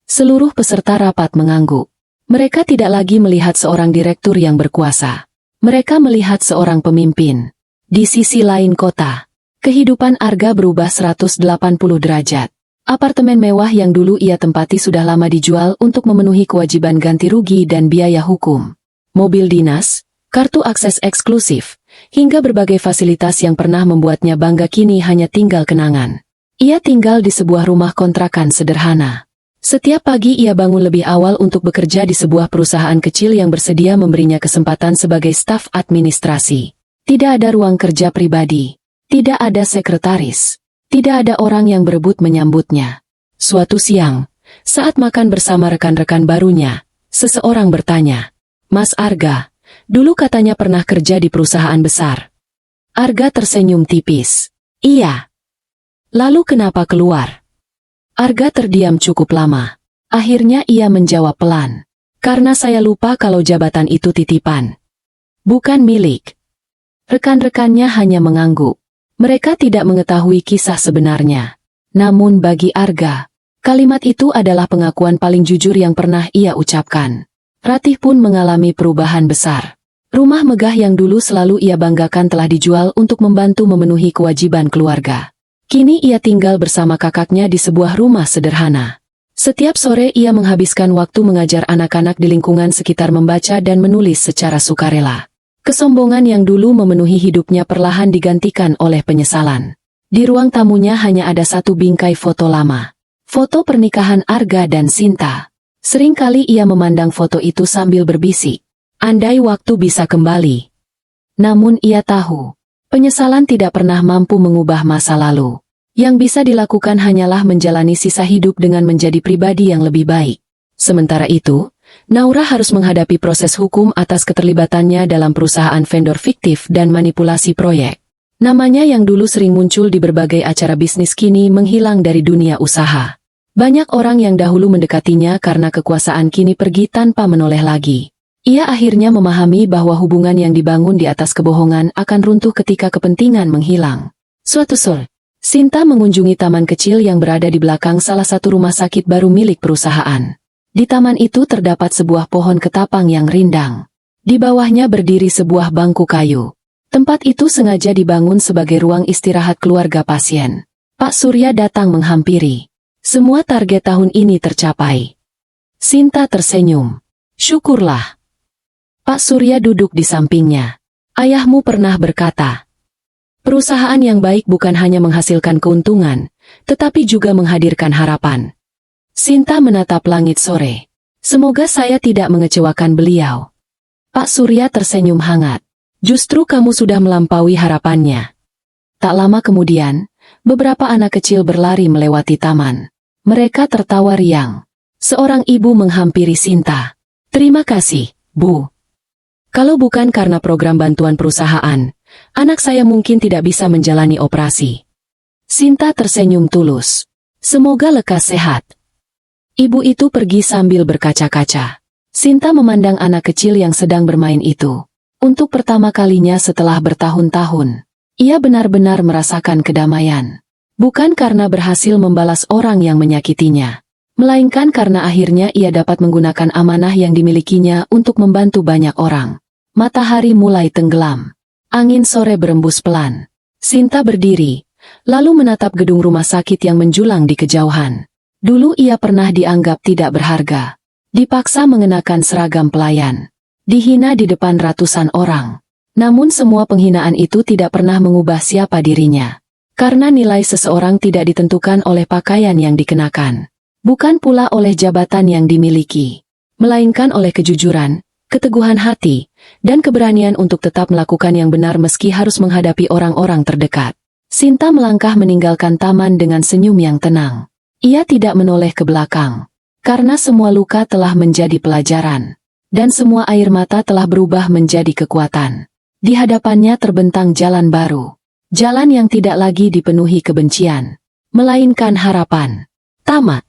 Seluruh peserta rapat mengangguk. Mereka tidak lagi melihat seorang direktur yang berkuasa. Mereka melihat seorang pemimpin. Di sisi lain kota, kehidupan Arga berubah 180 derajat. Apartemen mewah yang dulu ia tempati sudah lama dijual untuk memenuhi kewajiban ganti rugi dan biaya hukum. Mobil dinas, kartu akses eksklusif, hingga berbagai fasilitas yang pernah membuatnya bangga kini hanya tinggal kenangan. Ia tinggal di sebuah rumah kontrakan sederhana. Setiap pagi ia bangun lebih awal untuk bekerja di sebuah perusahaan kecil yang bersedia memberinya kesempatan sebagai staf administrasi. Tidak ada ruang kerja pribadi. Tidak ada sekretaris. Tidak ada orang yang berebut menyambutnya. Suatu siang, saat makan bersama rekan-rekan barunya, seseorang bertanya, "Mas Arga, dulu katanya pernah kerja di perusahaan besar." Arga tersenyum tipis. "Iya." "Lalu kenapa keluar?" Arga terdiam cukup lama. Akhirnya ia menjawab pelan. "Karena saya lupa kalau jabatan itu titipan. Bukan milik." Rekan-rekannya hanya mengangguk. Mereka tidak mengetahui kisah sebenarnya. Namun bagi Arga, kalimat itu adalah pengakuan paling jujur yang pernah ia ucapkan. Ratih pun mengalami perubahan besar. Rumah megah yang dulu selalu ia banggakan telah dijual untuk membantu memenuhi kewajiban keluarga. Kini ia tinggal bersama kakaknya di sebuah rumah sederhana. Setiap sore ia menghabiskan waktu mengajar anak-anak di lingkungan sekitar membaca dan menulis secara sukarela. Kesombongan yang dulu memenuhi hidupnya perlahan digantikan oleh penyesalan. Di ruang tamunya hanya ada satu bingkai foto lama. Foto pernikahan Arga dan Sinta. Seringkali ia memandang foto itu sambil berbisik, "Andai waktu bisa kembali." Namun ia tahu, penyesalan tidak pernah mampu mengubah masa lalu. Yang bisa dilakukan hanyalah menjalani sisa hidup dengan menjadi pribadi yang lebih baik. Sementara itu, Naura harus menghadapi proses hukum atas keterlibatannya dalam perusahaan vendor fiktif dan manipulasi proyek. Namanya yang dulu sering muncul di berbagai acara bisnis kini menghilang dari dunia usaha. Banyak orang yang dahulu mendekatinya karena kekuasaan kini pergi tanpa menoleh lagi. Ia akhirnya memahami bahwa hubungan yang dibangun di atas kebohongan akan runtuh ketika kepentingan menghilang. Suatu sore, Sinta mengunjungi taman kecil yang berada di belakang salah satu rumah sakit baru milik perusahaan. Di taman itu terdapat sebuah pohon ketapang yang rindang. Di bawahnya berdiri sebuah bangku kayu. Tempat itu sengaja dibangun sebagai ruang istirahat keluarga pasien. Pak Surya datang menghampiri. Semua target tahun ini tercapai. Sinta tersenyum. "Syukurlah." Pak Surya duduk di sampingnya. "Ayahmu pernah berkata, perusahaan yang baik bukan hanya menghasilkan keuntungan, tetapi juga menghadirkan harapan." Sinta menatap langit sore. "Semoga saya tidak mengecewakan beliau." Pak Surya tersenyum hangat. Justru kamu sudah melampaui harapannya. Tak lama kemudian, beberapa anak kecil berlari melewati taman. Mereka tertawa riang. Seorang ibu menghampiri Sinta. Terima kasih, Bu. Kalau bukan karena program bantuan perusahaan, anak saya mungkin tidak bisa menjalani operasi. Sinta tersenyum tulus. Semoga lekas sehat. Ibu itu pergi sambil berkaca-kaca. Sinta memandang anak kecil yang sedang bermain itu. Untuk pertama kalinya setelah bertahun-tahun, ia benar-benar merasakan kedamaian. Bukan karena berhasil membalas orang yang menyakitinya, melainkan karena akhirnya ia dapat menggunakan amanah yang dimilikinya untuk membantu banyak orang. Matahari mulai tenggelam. Angin sore berembus pelan. Sinta berdiri, lalu menatap gedung rumah sakit yang menjulang di kejauhan. Dulu ia pernah dianggap tidak berharga. Dipaksa mengenakan seragam pelayan. Dihina di depan ratusan orang. Namun semua penghinaan itu tidak pernah mengubah siapa dirinya. Karena nilai seseorang tidak ditentukan oleh pakaian yang dikenakan. Bukan pula oleh jabatan yang dimiliki. Melainkan oleh kejujuran, keteguhan hati, dan keberanian untuk tetap melakukan yang benar meski harus menghadapi orang-orang terdekat. Sinta melangkah meninggalkan taman dengan senyum yang tenang. Ia tidak menoleh ke belakang. Karena semua luka telah menjadi pelajaran. Dan semua air mata telah berubah menjadi kekuatan. Di hadapannya terbentang jalan baru. Jalan yang tidak lagi dipenuhi kebencian, melainkan harapan. Tamat.